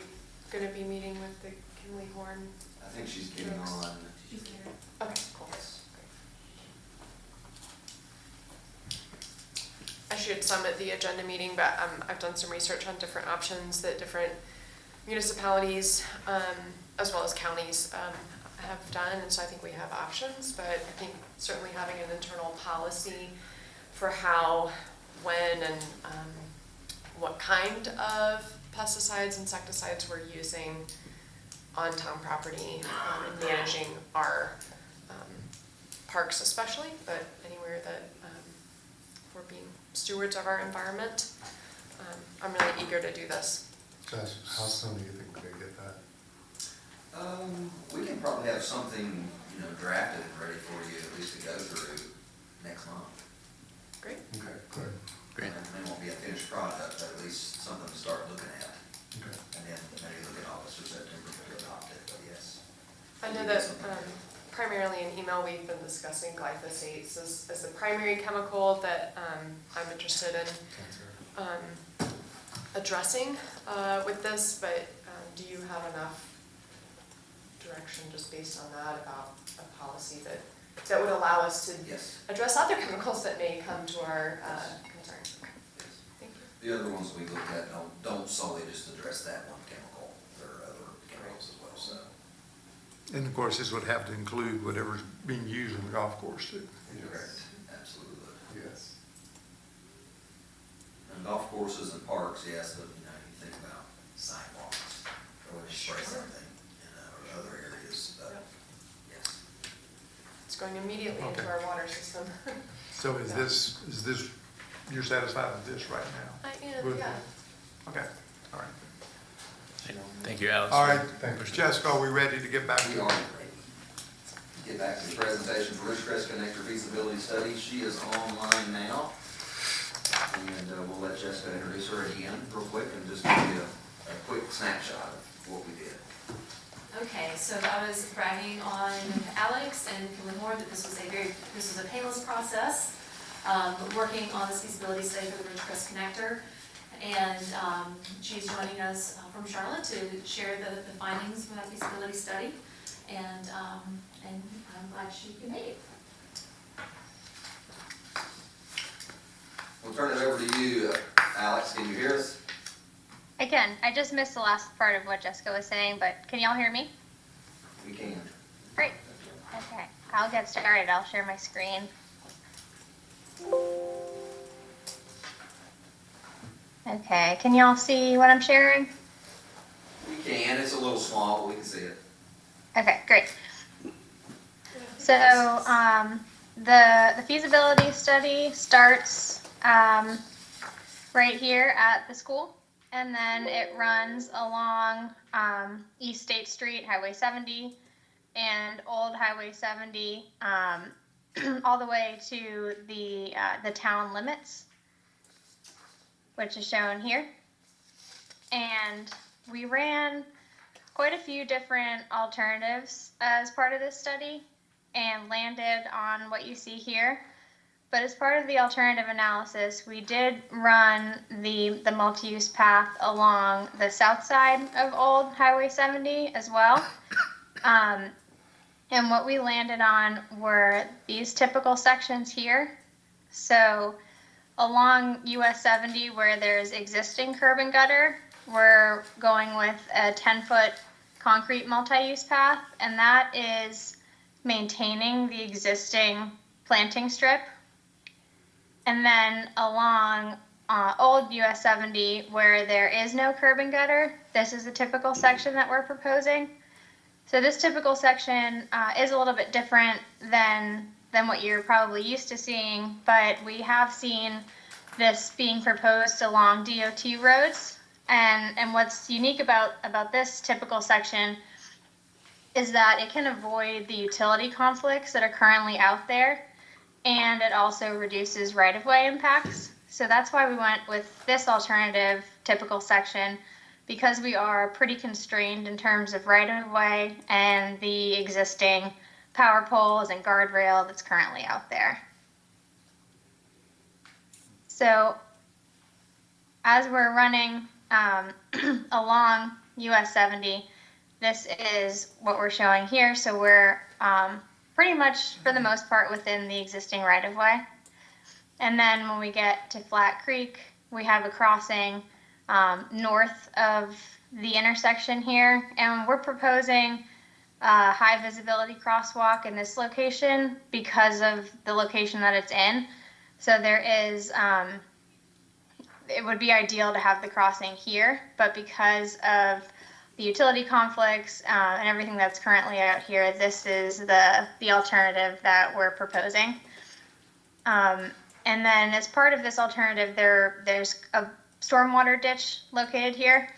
going to be meeting with the Kimley Horn? I think she's getting on. Okay, cool. Yes. I shared some at the agenda meeting, but I've done some research on different options that different municipalities, as well as counties, have done, and so I think we have options, but I think certainly having an internal policy for how, when, and what kind of pesticides, insecticides we're using on town property, and managing our parks especially, but anywhere that we're being stewards of our environment. I'm really eager to do this. Josh, how soon do you think we're gonna get that? We can probably have something, drafted and ready for you at least to go through next month. Great. Okay, good. Great. It won't be a finished product, but at least something to start looking at. Okay. And then maybe look at August or September to adopt it, but yes. I know that primarily in email, we've been discussing glyphosates as the primary chemical that I'm interested in addressing with this, but do you have enough direction just based on that about a policy that would allow us to Yes. address other chemicals that may come to our concerns? Okay. Thank you. The other ones we looked at don't solely just address that one chemical. There are other chemicals as well, so. And of course, this would have to include whatever's being used in the golf course too. Correct, absolutely. Yes. And golf courses and parks, yes, but you think about sidewalks, or spray something, or other areas, but Yep. yes. It's going immediately into Okay. our water system. So is this, you're satisfied with this right now? I am, With- yeah. Okay, all right. Thank you, Alex. All right, Thank you. Jessica, are we ready to get back We to are ready. Get back to the presentation for Ridgecrest Connector feasibility study. She is online now. And we'll let Jessica introduce her again real quick and just give you a quick snapshot of what we did. Okay, so I was bragging on Alex and Kimley Horn that this was a painless process, working on this feasibility study for the Ridgecrest Connector. And she's joining us from Charlotte to share the findings from that feasibility study. And I'm glad she could make it. We'll turn it over to you, Alex. Can you hear us? I can. I just missed the last part of what Jessica was saying, but can y'all hear me? We can. Great. Okay, I'll get started. I'll share my screen. Okay, can y'all see what I'm sharing? We can. It's a little small, but we can see it. Okay, great. So the feasibility study starts right here at the school, and then it runs along East State Street, Highway 70, and Old Highway 70, all the way to the town limits, which is shown here. And we ran quite a few different alternatives as part of this study and landed on what you see here. But as part of the alternative analysis, we did run the multi-use path along the south side of Old Highway 70 as well. And what we landed on were these typical sections here. So along US 70, where there's existing curb and gutter, we're going with a 10-foot concrete multi-use path, and that is maintaining the existing planting strip. And then along Old US 70, where there is no curb and gutter, this is the typical section that we're proposing. So this typical section is a little bit different than what you're probably used to seeing, but we have seen this being proposed along DOT roads. And what's unique about this typical section is that it can avoid the utility conflicts that are currently out there, and it also reduces right-of-way impacts. So that's why we went with this alternative typical section, because we are pretty constrained in terms of right-of-way and the existing power poles and guardrail that's currently out there. So as we're running along US 70, this is what we're showing here. So we're pretty much, for the most part, within the existing right-of-way. And then when we get to Flat Creek, we have a crossing north of the intersection here, and we're proposing a high visibility crosswalk in this location because of the location that it's in. So there is, it would be ideal to have the crossing here, but because of the utility conflicts and everything that's currently out here, this is the alternative that we're proposing. And then as part of this alternative, there's a stormwater ditch located here.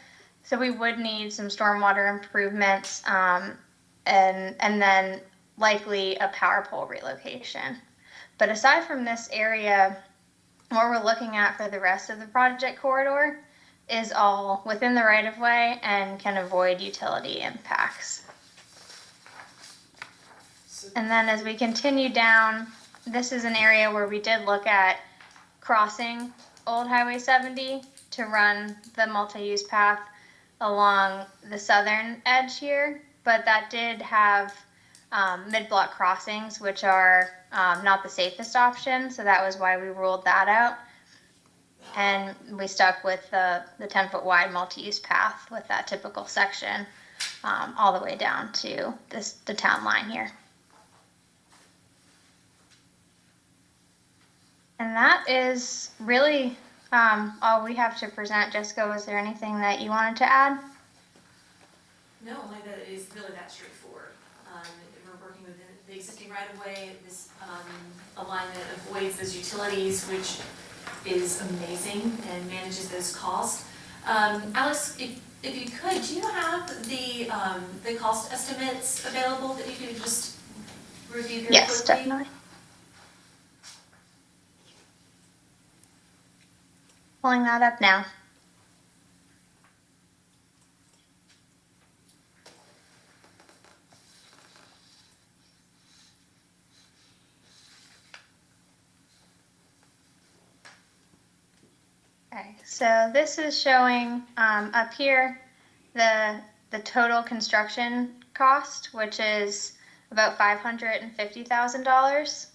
So we would need some stormwater improvements and then likely a power pole relocation. But aside from this area, what we're looking at for the rest of the project corridor is all within the right-of-way and can avoid utility impacts. And then as we continue down, this is an area where we did look at crossing Old Highway 70 to run the multi-use path along the southern edge here, but that did have mid-block crossings, which are not the safest option, so that was why we ruled that out. And we stuck with the 10-foot wide multi-use path with that typical section all the way down to the town line here. And that is really all we have to present. Jessica, was there anything that you wanted to add? No, only that it is really that straightforward. We're working within the existing right-of-way. This alignment avoids those utilities, which is amazing and manages those costs. Alex, if you could, do you have the cost estimates available that you could just review very quickly? Yes, definitely. Pulling that up now. Okay, so this is showing up here the total construction cost, which is about $550,000,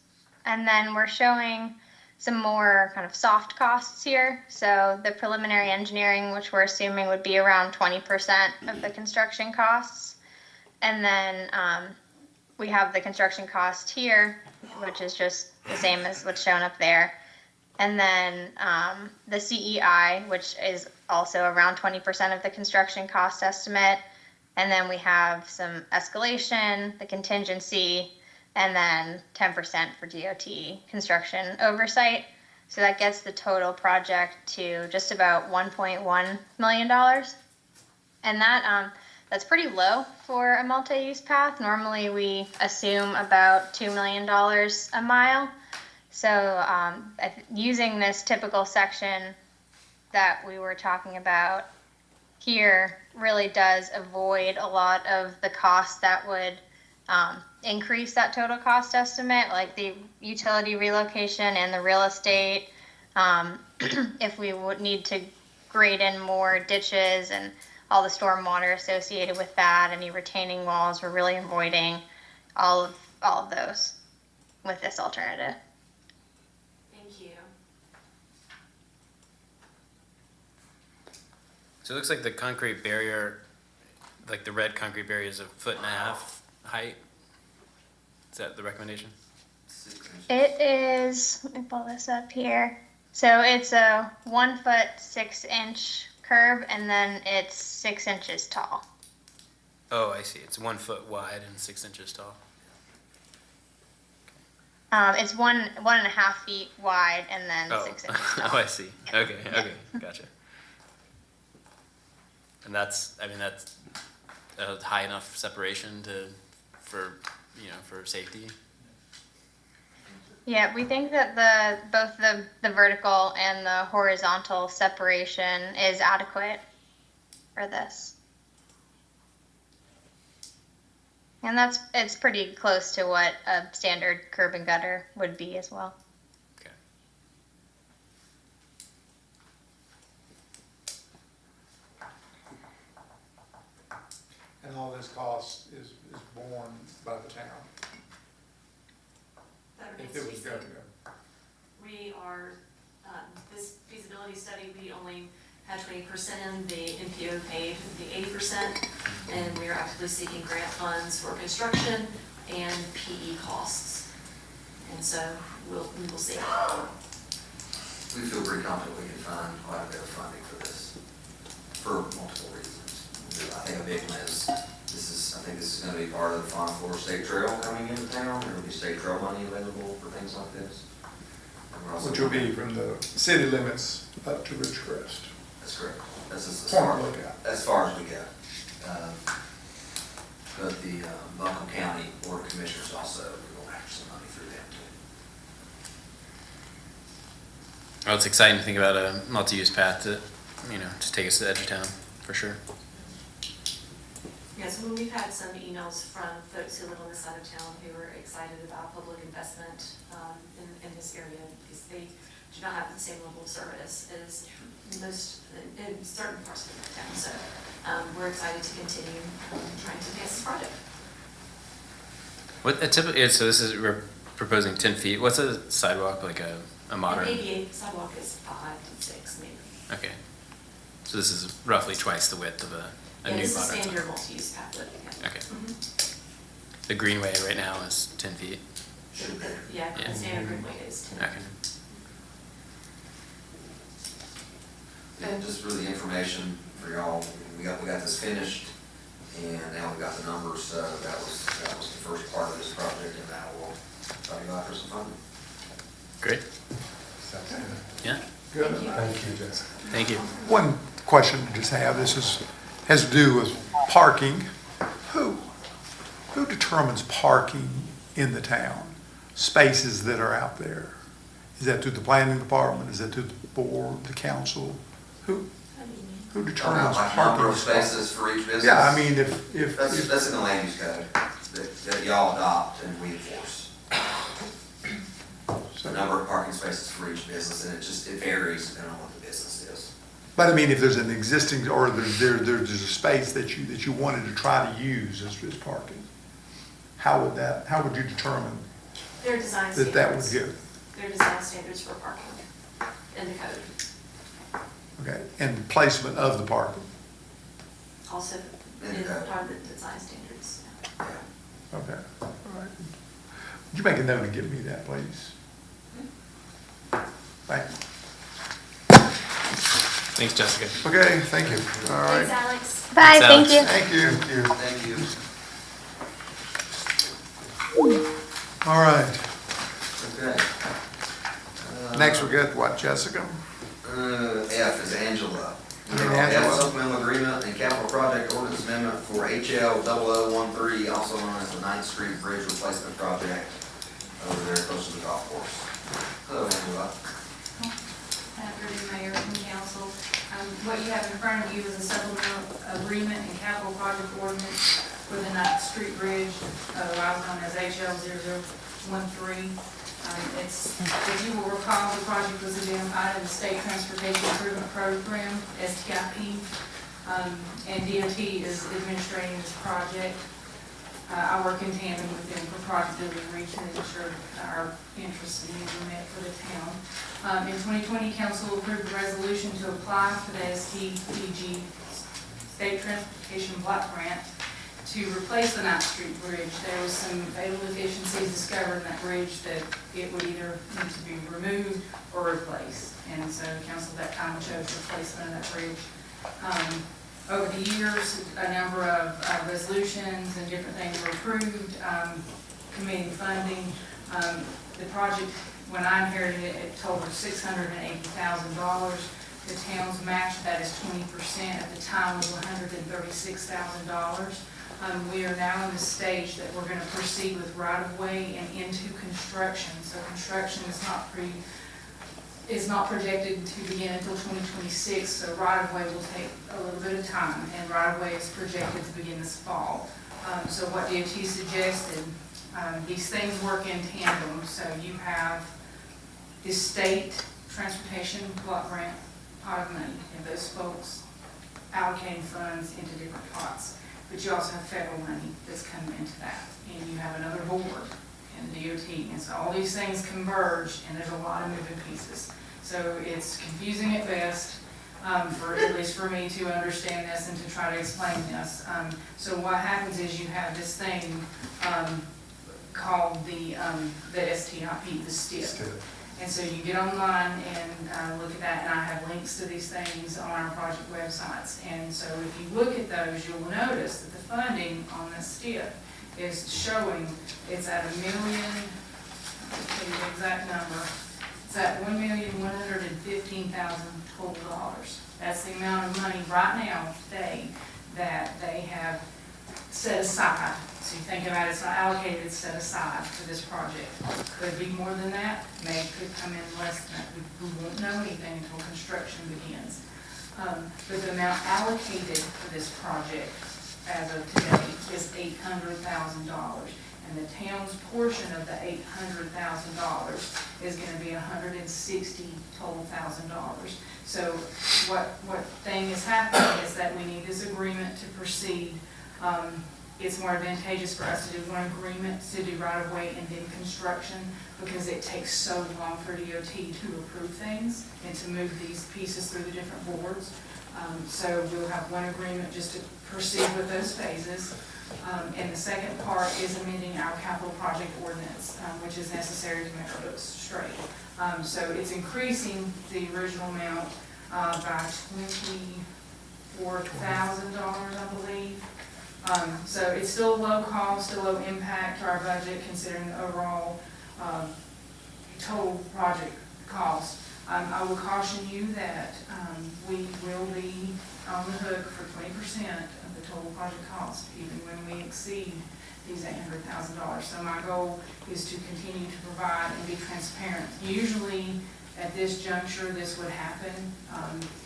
and then we're showing some more kind of soft costs here. So the preliminary engineering, which we're assuming would be around 20% of the construction costs. And then we have the construction cost here, which is just the same as what's shown up there. And then the CEI, which is also around 20% of the construction cost estimate. And then we have some escalation, the contingency, and then 10% for DOT construction oversight. So that gets the total project to just about $1.1 million. And that that's pretty low for a multi-use path. Normally, we assume about $2 million a mile. So using this typical section that we were talking about here really does avoid a lot of the costs that would increase that total cost estimate, like the utility relocation and the real estate. If we would need to grade in more ditches and all the storm water associated with that, any retaining walls, we're really avoiding all of those with this alternative. Thank you. So it looks like the concrete barrier, like the red concrete barrier, is 1.5 feet height. Is that the recommendation? It is, let me pull this up here. So it's a 1 foot 6 inch curb, and then it's 6 inches tall. Oh, I see. It's 1 foot wide and 6 inches tall. It's 1.5 feet wide and then Oh. 6 inches tall. Oh, I see. Okay, gotcha. And that's a high enough separation for safety. Yeah, we think that both the vertical and the horizontal separation is adequate for this. And it's pretty close to what a standard curb and gutter would be as well. Okay. And all this cost is borne by the town, That if remains it to be was seen. going to go. We are, this feasibility study, we only had 20% in, the MPO paid the 80%, and we are actively seeking grant funds for construction and PE costs. And so we will see. We feel pretty confident we can find quite a bit of funding for this, for multiple reasons. I think a big one is, I think this is gonna be part of the Fawn Forest State Trail coming into town. There will be state trail money available for things like this. And we're also- Which will be from the city limits up to Ridgecrest. That's correct. That's as Point far, to look at. as far as we get. But the Buncombe County Board of Commissioners also, we're going after some money through them too. Well, it's exciting to think about a multi-use path to take us to the edge of town, for sure. Yes, well, we've had some emails from folks who live on this side of town who are excited about public investment in this area, because they do not have the same level of service as most, in certain parts of the town. So we're excited to continue trying to advance this project. What a typical so this is we're proposing 10 feet. What's a sidewalk, like a modern? An ADA sidewalk is 5 to 6 maybe. Okay, so this is roughly twice the width of a Yeah, new this is modern standard sidewalk. multi-use pathway. Yeah. Okay. Mhm. The greenway right now is 10 feet. Yeah, Yeah. the standard greenway is 10. Okay. And just for the information for y'all, we got this finished, and now we got the numbers, so that was the first part of this project, and now we'll try to go after some funding. Great. Yeah. Good. Thank Thank you, Jessica. Thank you. One question I just have, has to do with parking. Who determines parking in the town? Spaces that are out there? Is that through the planning department? Is that through the board, the council? Who determines Like parking? number of spaces for each business? Yeah, I mean, if. That's in the land use code that y'all adopt and we enforce. The number of parking spaces for each business, and it varies depending on what the business is. But I mean, if there's an existing, or there's a space that you wanted to try to use as parking, how would you determine Their design standards. that would go? Their design standards for parking in the code. Okay, and placement of the parking? Also In in the code. part of the design standards. Yeah. Okay, all right. Would you make a note and give me that, please? Thank you. Thanks, Jessica. Okay, thank you. All right. Thanks, Alex. Bye, Thanks, thank you. Thank you. Thank you. All right. Okay. Next we got what, Jessica? F is Angela. F, supplemental agreement and capital project ordinance amendment for HL 0013, also known as the 9th Street Bridge Replacement Project over there close to the golf course. Hello, Angela. Afternoon, Mayor and Council. What you have in front of you is a supplemental agreement and capital project ordinance for the 9th Street Bridge, otherwise known as HL 0013. If you will recall, the project was identified in the State Transportation Improvement Program, STIP, and DOT is administrating this project. I work in tandem with them for project delivery to ensure our interests and needs are met for the town. In 2020, Council approved a resolution to apply for the STPG State Transportation Block Grant to replace the 9th Street Bridge. There was some fatal deficiencies discovered in that bridge that it would either need to be removed or replaced. And so Council at that time chose replacement of that bridge. Over the years, a number of resolutions and different things were approved, committing funding. The project, when I inherited it, it totaled $680,000. The town's match, that is 20%, at the time was $136,000. We are now in the stage that we're going to proceed with right-of-way and into construction. So construction is not projected to begin until 2026, so right-of-way will take a little bit of time, and right-of-way is projected to begin this fall. So what DOT suggested, these things work in tandem. So you have the state transportation block grant pot of money, and those folks allocating funds into different pots. But you also have federal money that's coming into that, and you have another board and the DOT, and so all these things converge, and there's a lot of moving pieces. So it's confusing at best, at least for me to understand this and to try to explain this. So what happens is you have this thing called the STIP, the STIP. And so you get online and look at that, and I have links to these things on our project websites. And so if you look at those, you'll notice that the funding on the STIP is showing it's at $1 million, I'll tell you the exact number, it's at $1,115,000 total dollars. That's the amount of money right now, today, that they have set aside. So you think about it, it's not allocated, it's set aside for this project. Could be more than that, maybe could come in less than that. We won't know anything until construction begins. But the amount allocated for this project as of today is $800,000. And the town's portion of the $800,000 is going to be $160,000 total. So what thing is happening is that we need this agreement to proceed. It's more advantageous for us to do one agreement to do right-of-way and then construction, because it takes so long for DOT to approve things and to move these pieces through the different boards. So we'll have one agreement just to proceed with those phases. And the second part is amending our capital project ordinance, which is necessary to make our books straight. So it's increasing the original amount by $24,000, I believe. So it's still low cost, still low impact to our budget considering the overall total project cost. I will caution you that we will be on the hook for 20% of the total project cost, even when we exceed these $800,000. So my goal is to continue to provide and be transparent. Usually at this juncture, this would happen,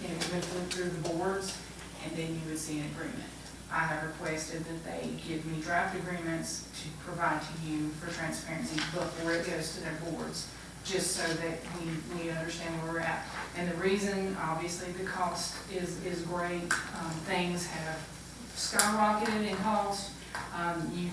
it would go through the boards, and then you would see an agreement. I have requested that they give me draft agreements to provide to you for transparency before it goes to their boards, just so that we understand where we're at. And the reason, obviously, the cost is great. Things have skyrocketed in cost. You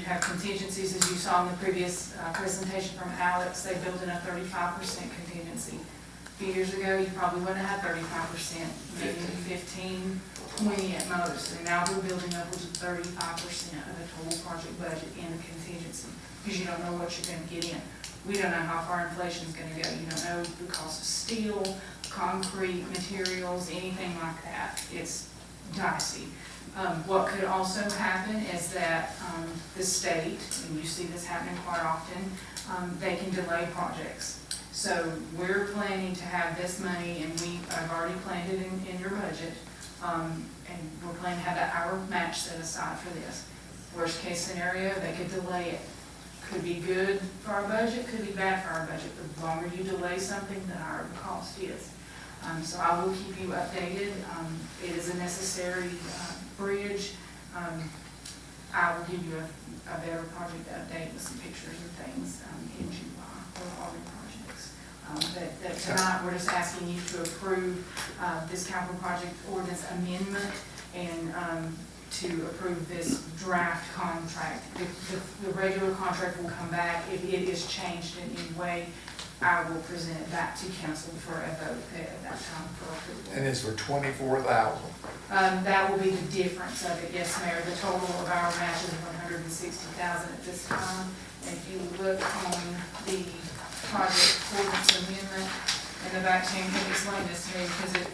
have contingencies, as you saw in the previous presentation from Alex. They built in a 35% contingency. A few years ago, you probably wouldn't have had 35%, maybe 15, 20 at most. And now we're building upwards of 35% of the total project budget in a contingency, because you don't know what you're going to get in. We don't know how far inflation is going to go. You don't know the cost of steel, concrete, materials, anything like that. It's dicey. What could also happen is that the state, and you see this happening quite often, they can delay projects. So we're planning to have this money, and I've already planned it in your budget. And we're planning to have our match set aside for this. Worst case scenario, they could delay it. Could be good for our budget, could be bad for our budget. The longer you delay something, the higher the cost is. So I will keep you updated. It is a necessary bridge. I will give you a better project update with some pictures and things in July for all the projects. That tonight, we're just asking you to approve this capital project ordinance amendment and to approve this draft contract. The regular contract will come back. If it is changed in any way, I will present it back to council for a vote at that time for approval. And it's for 24,000. That will be the difference of it, yes, Mayor. The total of our match is 160,000 at this time. And if you look on the project ordinance amendment in the back, Tammy can explain this to me because it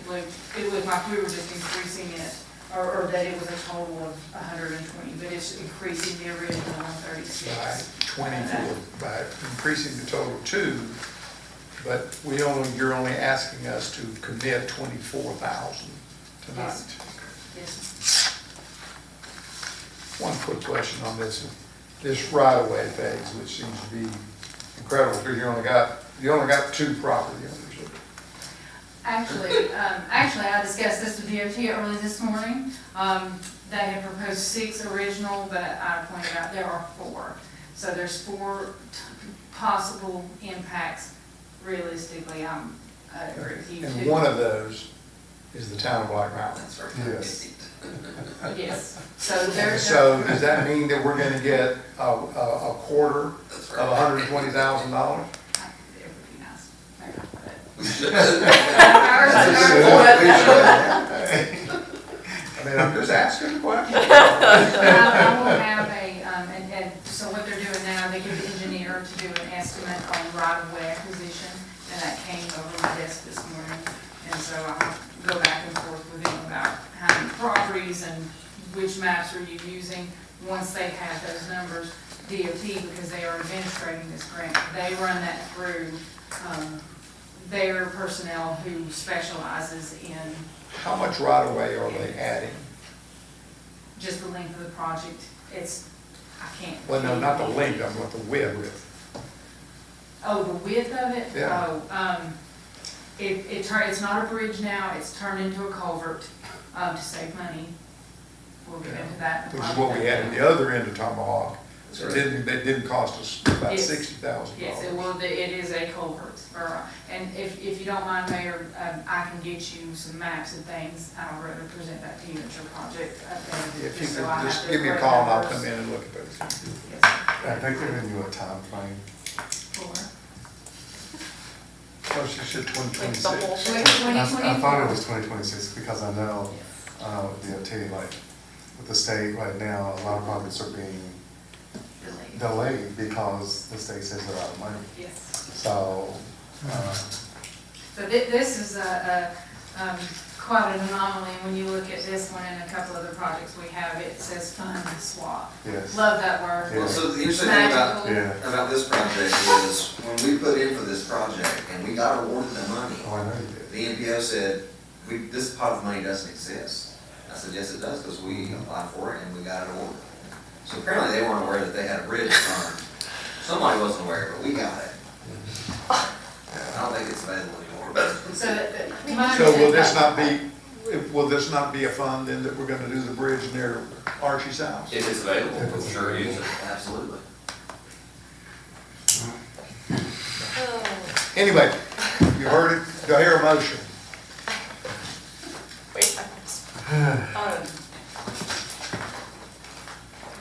looked like we were just increasing it, or that it was a total of 120, but it's increasing the original 136. By 24, by increasing the total to, but you're only asking us to commit 24,000 tonight. Yes. One quick question on this right-of-way phase, which seems to be incredible, because you only got 2 property owners. Actually, I discussed this with DOT early this morning. They had proposed 6 original, but I pointed out there are 4. So there's 4 possible impacts. Realistically, I agree with you. And one of those is the town of Black Mountain. Yes. Yes. So So does that mean that we're gonna get a quarter of $120,000? It would be nice. I mean, I'm just asking the question. I will have and so what they're doing now, they give the engineer to do an estimate on right-of-way acquisition, and that came over my desk this morning. And so I'll go back and forth with them about how many properties and which maps are you using. Once they have those numbers, DOT, because they are administrating this grant, they run that through their personnel who specializes in How much right-of-way are they adding? just the length of the project. I can't. Well, no, not the length, I'm what the width. Oh, the width of it? Yeah. Oh, it's not a bridge now, it's turned into a culvert, to save money. We'll get into that. Which is what we had at the other end of Tomahawk. So it didn't cost us about Yes. $60,000. Yes, it is a culvert, and if you don't mind, Mayor, I can get you some maps and things, I'll rather present that to you at your project. If you could just give me a call and I'll come in and look at those. Yes, Have they given you a time frame? for Oh, she said 2026. I thought it was 2026 because I know DOT, like with the state right now, a lot of projects are being delayed because the state says they're out of money. Yes. So, So this is quite an anomaly. When you look at this one and a couple other projects we have, it says fund swap. yes. Love that word. Well, so the interesting thing Magical. about this project is, when we put in for this project and we got awarded the money, Oh, I know you did. the NPO said, this pot of money doesn't exist. I said, yes, it does, because we applied for it and we got it awarded. So apparently they weren't aware that they had a bridge fund. Somebody wasn't aware, but we got it. I don't think it's available anymore, but. So will this not be a fund then that we're gonna do the bridge near Archie's house? If it's available, we'll sure use it, absolutely. Anyway, you heard it, do I hear a motion?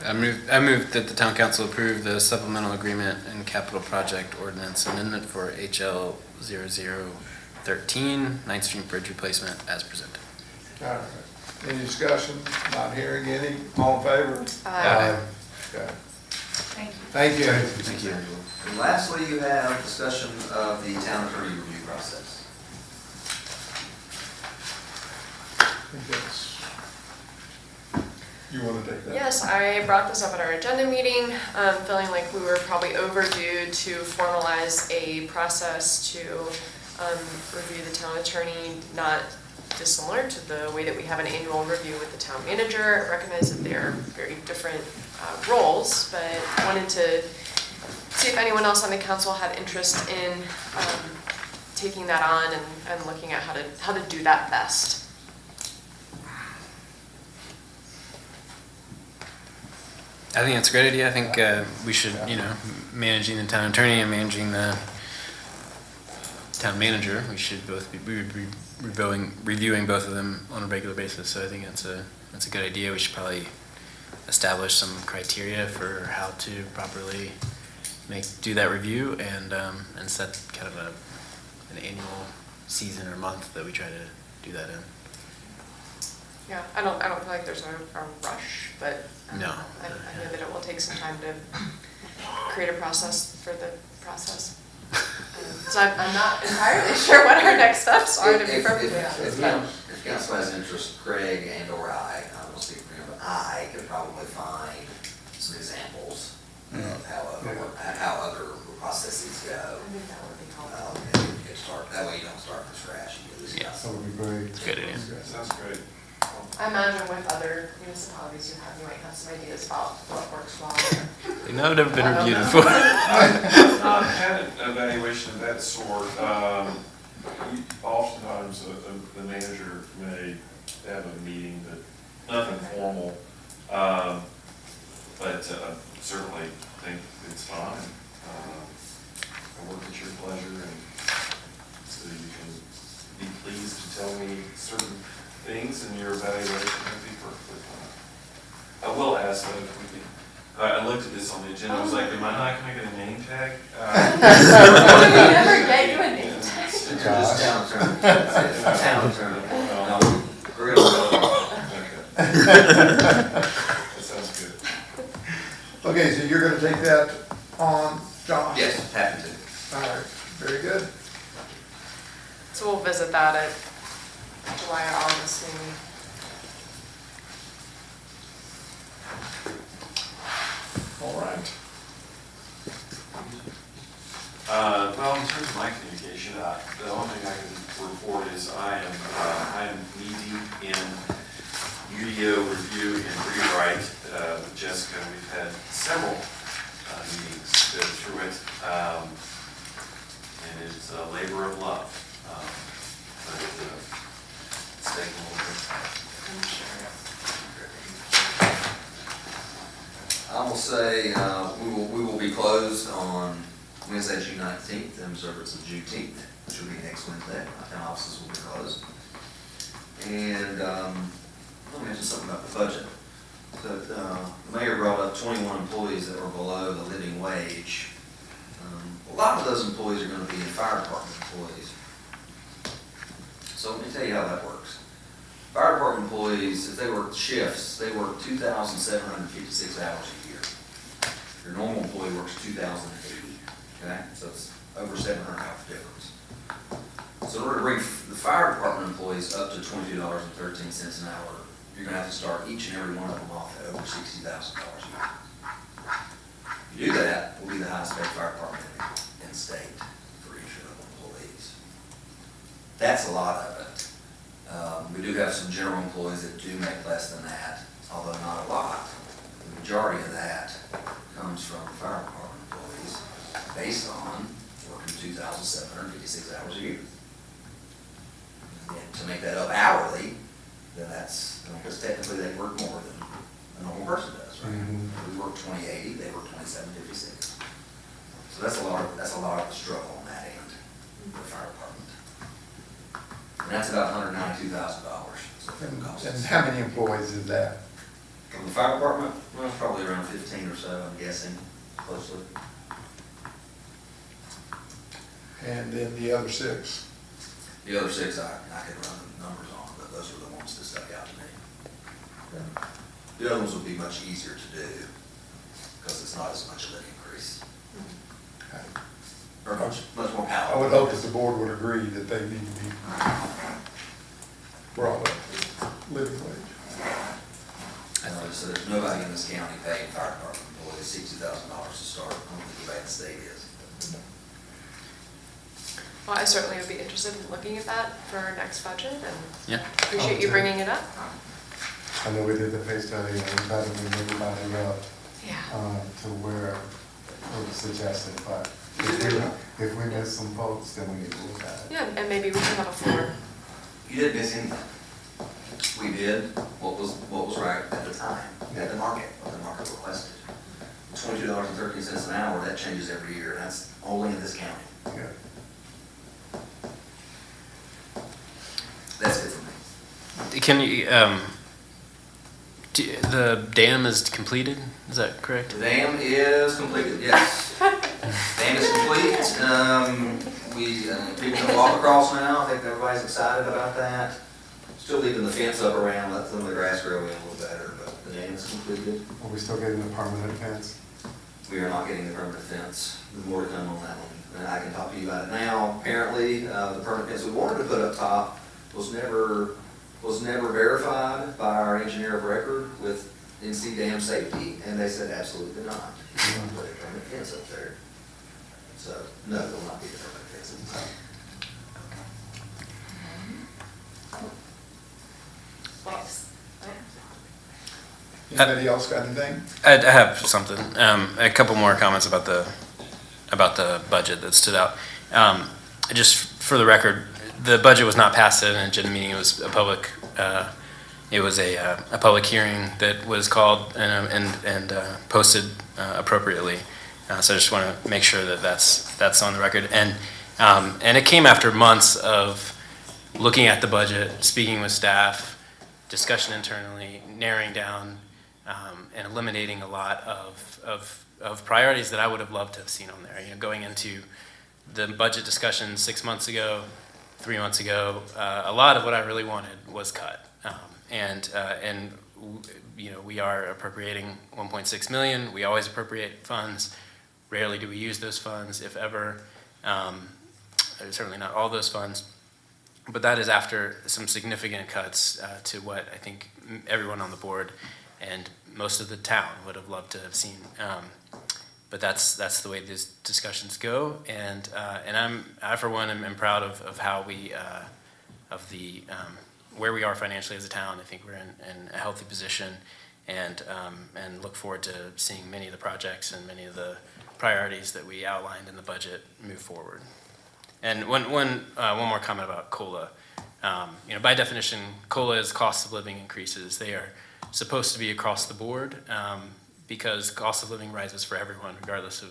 I move that the town council approve the supplemental agreement and capital project ordinance amendment for HL 0013 9th Street Bridge replacement as presented. All right. Any discussion? Not hearing any. All in favor? Aye. Okay. Thank you. Thank you. Thank you. And lastly, you have discussion of the town attorney review process. I think that's You want to take that? Yes, I brought this up at our agenda meeting, feeling like we were probably overdue to formalize a process to review the town attorney, not dissimilar to the way that we have an annual review with the town manager. I recognize that they're very different roles, but wanted to see if anyone else on the council had interest in taking that on and looking at how to do that best. I think it's a great idea. I think we should, managing the town attorney and managing the town manager, we should both be reviewing both of them on a regular basis. So I think that's a good idea. We should probably establish some criteria for how to properly do that review and set kind of an annual season or month that we try to do that in. Yeah, I don't feel like there's a rush, but No. I know that it will take some time to create a process for the process. So I'm not entirely sure what our next steps are, to be perfectly honest. If council has interest, Craig and or I don't speak for him, but I could probably find some examples of how other processes go. I think that would be helpful. And you can start, that way you don't start from scratch. You at least got That would be great. Good idea. Sounds great. I imagine with other municipalities you might have some ideas about what works well. No, I've never been reviewed before. I've not had an evaluation of that sort. Oftentimes, the manager may have a meeting, but nothing formal. But certainly think it's fine. I work at your pleasure, and so you can be pleased to tell me certain things, and your evaluation would be perfectly fine. I will ask though, if we could, I looked at this on the agenda, I was like, can I get a name tag? We never get you a name tag. Just town attorney. Town attorney. No, real. That sounds good. Okay, so you're gonna take that on, John? Yes, happy to. All right, very good. So we'll visit that at July or August maybe. All right. Well, in terms of my communication, the only thing I can report is I am knee-deep in UDO review and rewrite with Jessica. We've had several meetings to go through it, and it's a labor of love. But it's taking a little bit of time. I'm sure. I will say, we will be closed on Wednesday, June 19th, in observance of Juneteenth, which will be next Wednesday. My town offices will be closed. And let me mention something about the budget. So, the mayor brought up 21 employees that were below the living wage. A lot of those employees are going to be fire department employees. So let me tell you how that works. Fire department employees, if they work shifts, they work 2,756 hours a year. Your normal employee works 2,080, okay? So it's over 700 hours difference. So in order to bring the fire department employees up to $22.13 an hour, you're gonna have to start each and every one of them off at over $60,000 a year. If you do that, we'll be the highest paid fire department in the state for each of the employees. That's a lot of it. We do have some general employees that do make less than that, although not a lot. The majority of that comes from fire department employees based on working 2,756 hours a year. And to make that up hourly, then that's, because technically they work more than a normal person does, right? We work 2080, they work 2756. So that's a lot of the struggle on that end for the fire department. And that's about $192,000. And how many employees is that? From the fire department, well, it's probably around 15 or so, I'm guessing, closely. And then the other 6? The other 6, I could run the numbers on, but those are the ones that stuck out to me. The other ones would be much easier to do, because it's not as much of an increase. Or much more I palatable. would hope that the board would agree that they need to be brought up to living wage. So this county paying fire department employees $60,000 to start. I don't think the bad the state is. Well, I certainly would be interested in looking at that for our next budget, and Yeah. appreciate you bringing it up. I know we did the pay study, and we tried to move everybody up Yeah. to where it was suggested, but if we miss some folks, then we need to look at it. Yeah, and maybe we can have a floor. You didn't miss anything. We did what was right at the time, at the market, what the market requested. $22.13 an hour, that changes every year, and that's only in this county. Yeah. That's it for me. Can you, the dam is completed, is that correct? The dam is completed, yes. Dam is complete. People can walk across now. I think everybody's excited about that. Still leaving the fence up around, let some of the grass grow in a little better, but the dam is completed. Are we still getting the permanent fence? We are not getting the permanent fence. There's more to come on that one. And I can talk to you about it now. Apparently, the permanent fence we wanted to put up top was never verified by our engineer of record with NC Dam Safety, and they said absolutely not. We want to put a permanent fence up there. So, no, there will not be a permanent fence. Anybody else got anything? I have something, a couple more comments about the budget that stood out. Just for the record, the budget was not passed at an agenda meeting. It was a public, a public hearing that was called and posted appropriately. So I just want to make sure that that's on the record. And it came after months of looking at the budget, speaking with staff, discussion internally, narrowing down, and eliminating a lot of priorities that I would have loved to have seen on there. You know, going into the budget discussion 6 months ago, 3 months ago, a lot of what I really wanted was cut. And you know, we are appropriating 1.6 million. We always appropriate funds. Rarely do we use those funds, if ever. Certainly not all those funds. But that is after some significant cuts to what I think everyone on the board and most of the town would have loved to have seen. But that's the way these discussions go, and I for one am proud of how we where we are financially as a town. I think we're in a healthy position, and look forward to seeing many of the projects and many of the priorities that we outlined in the budget move forward. And one more comment about COLA. You know, by definition, COLA is cost of living increases. They are supposed to be across the board, because cost of living rises for everyone, regardless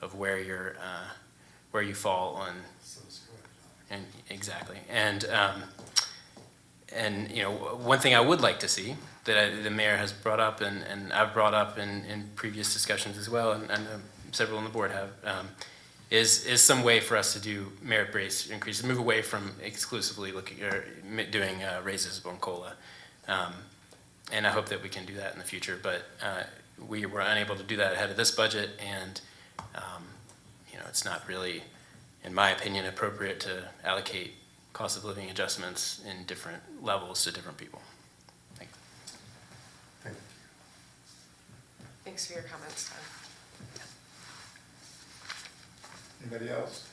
of where you fall on. And exactly. And you know, one thing I would like to see that the mayor has brought up, and I've brought up in previous discussions as well, and several on the board have, is some way for us to do merit-based increases, move away from exclusively doing raises on COLA. And I hope that we can do that in the future, but we were unable to do that ahead of this budget, and you know, it's not really, in my opinion, appropriate to allocate cost of living adjustments in different levels to different people. Thank you. Thanks for your comments, Todd. Anybody else?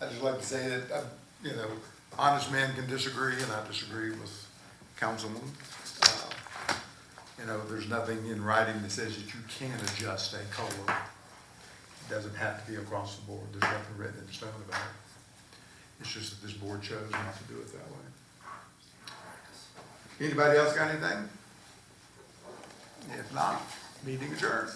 I'd just like to say that, you know, honest men can disagree, and I disagree with Councilman. You know, there's nothing in writing that says that you can adjust a COLA. It doesn't have to be across the board. There's nothing written in stone about it. It's just that this board chose not to do it that way. Anybody else got anything? If not, meeting adjourned.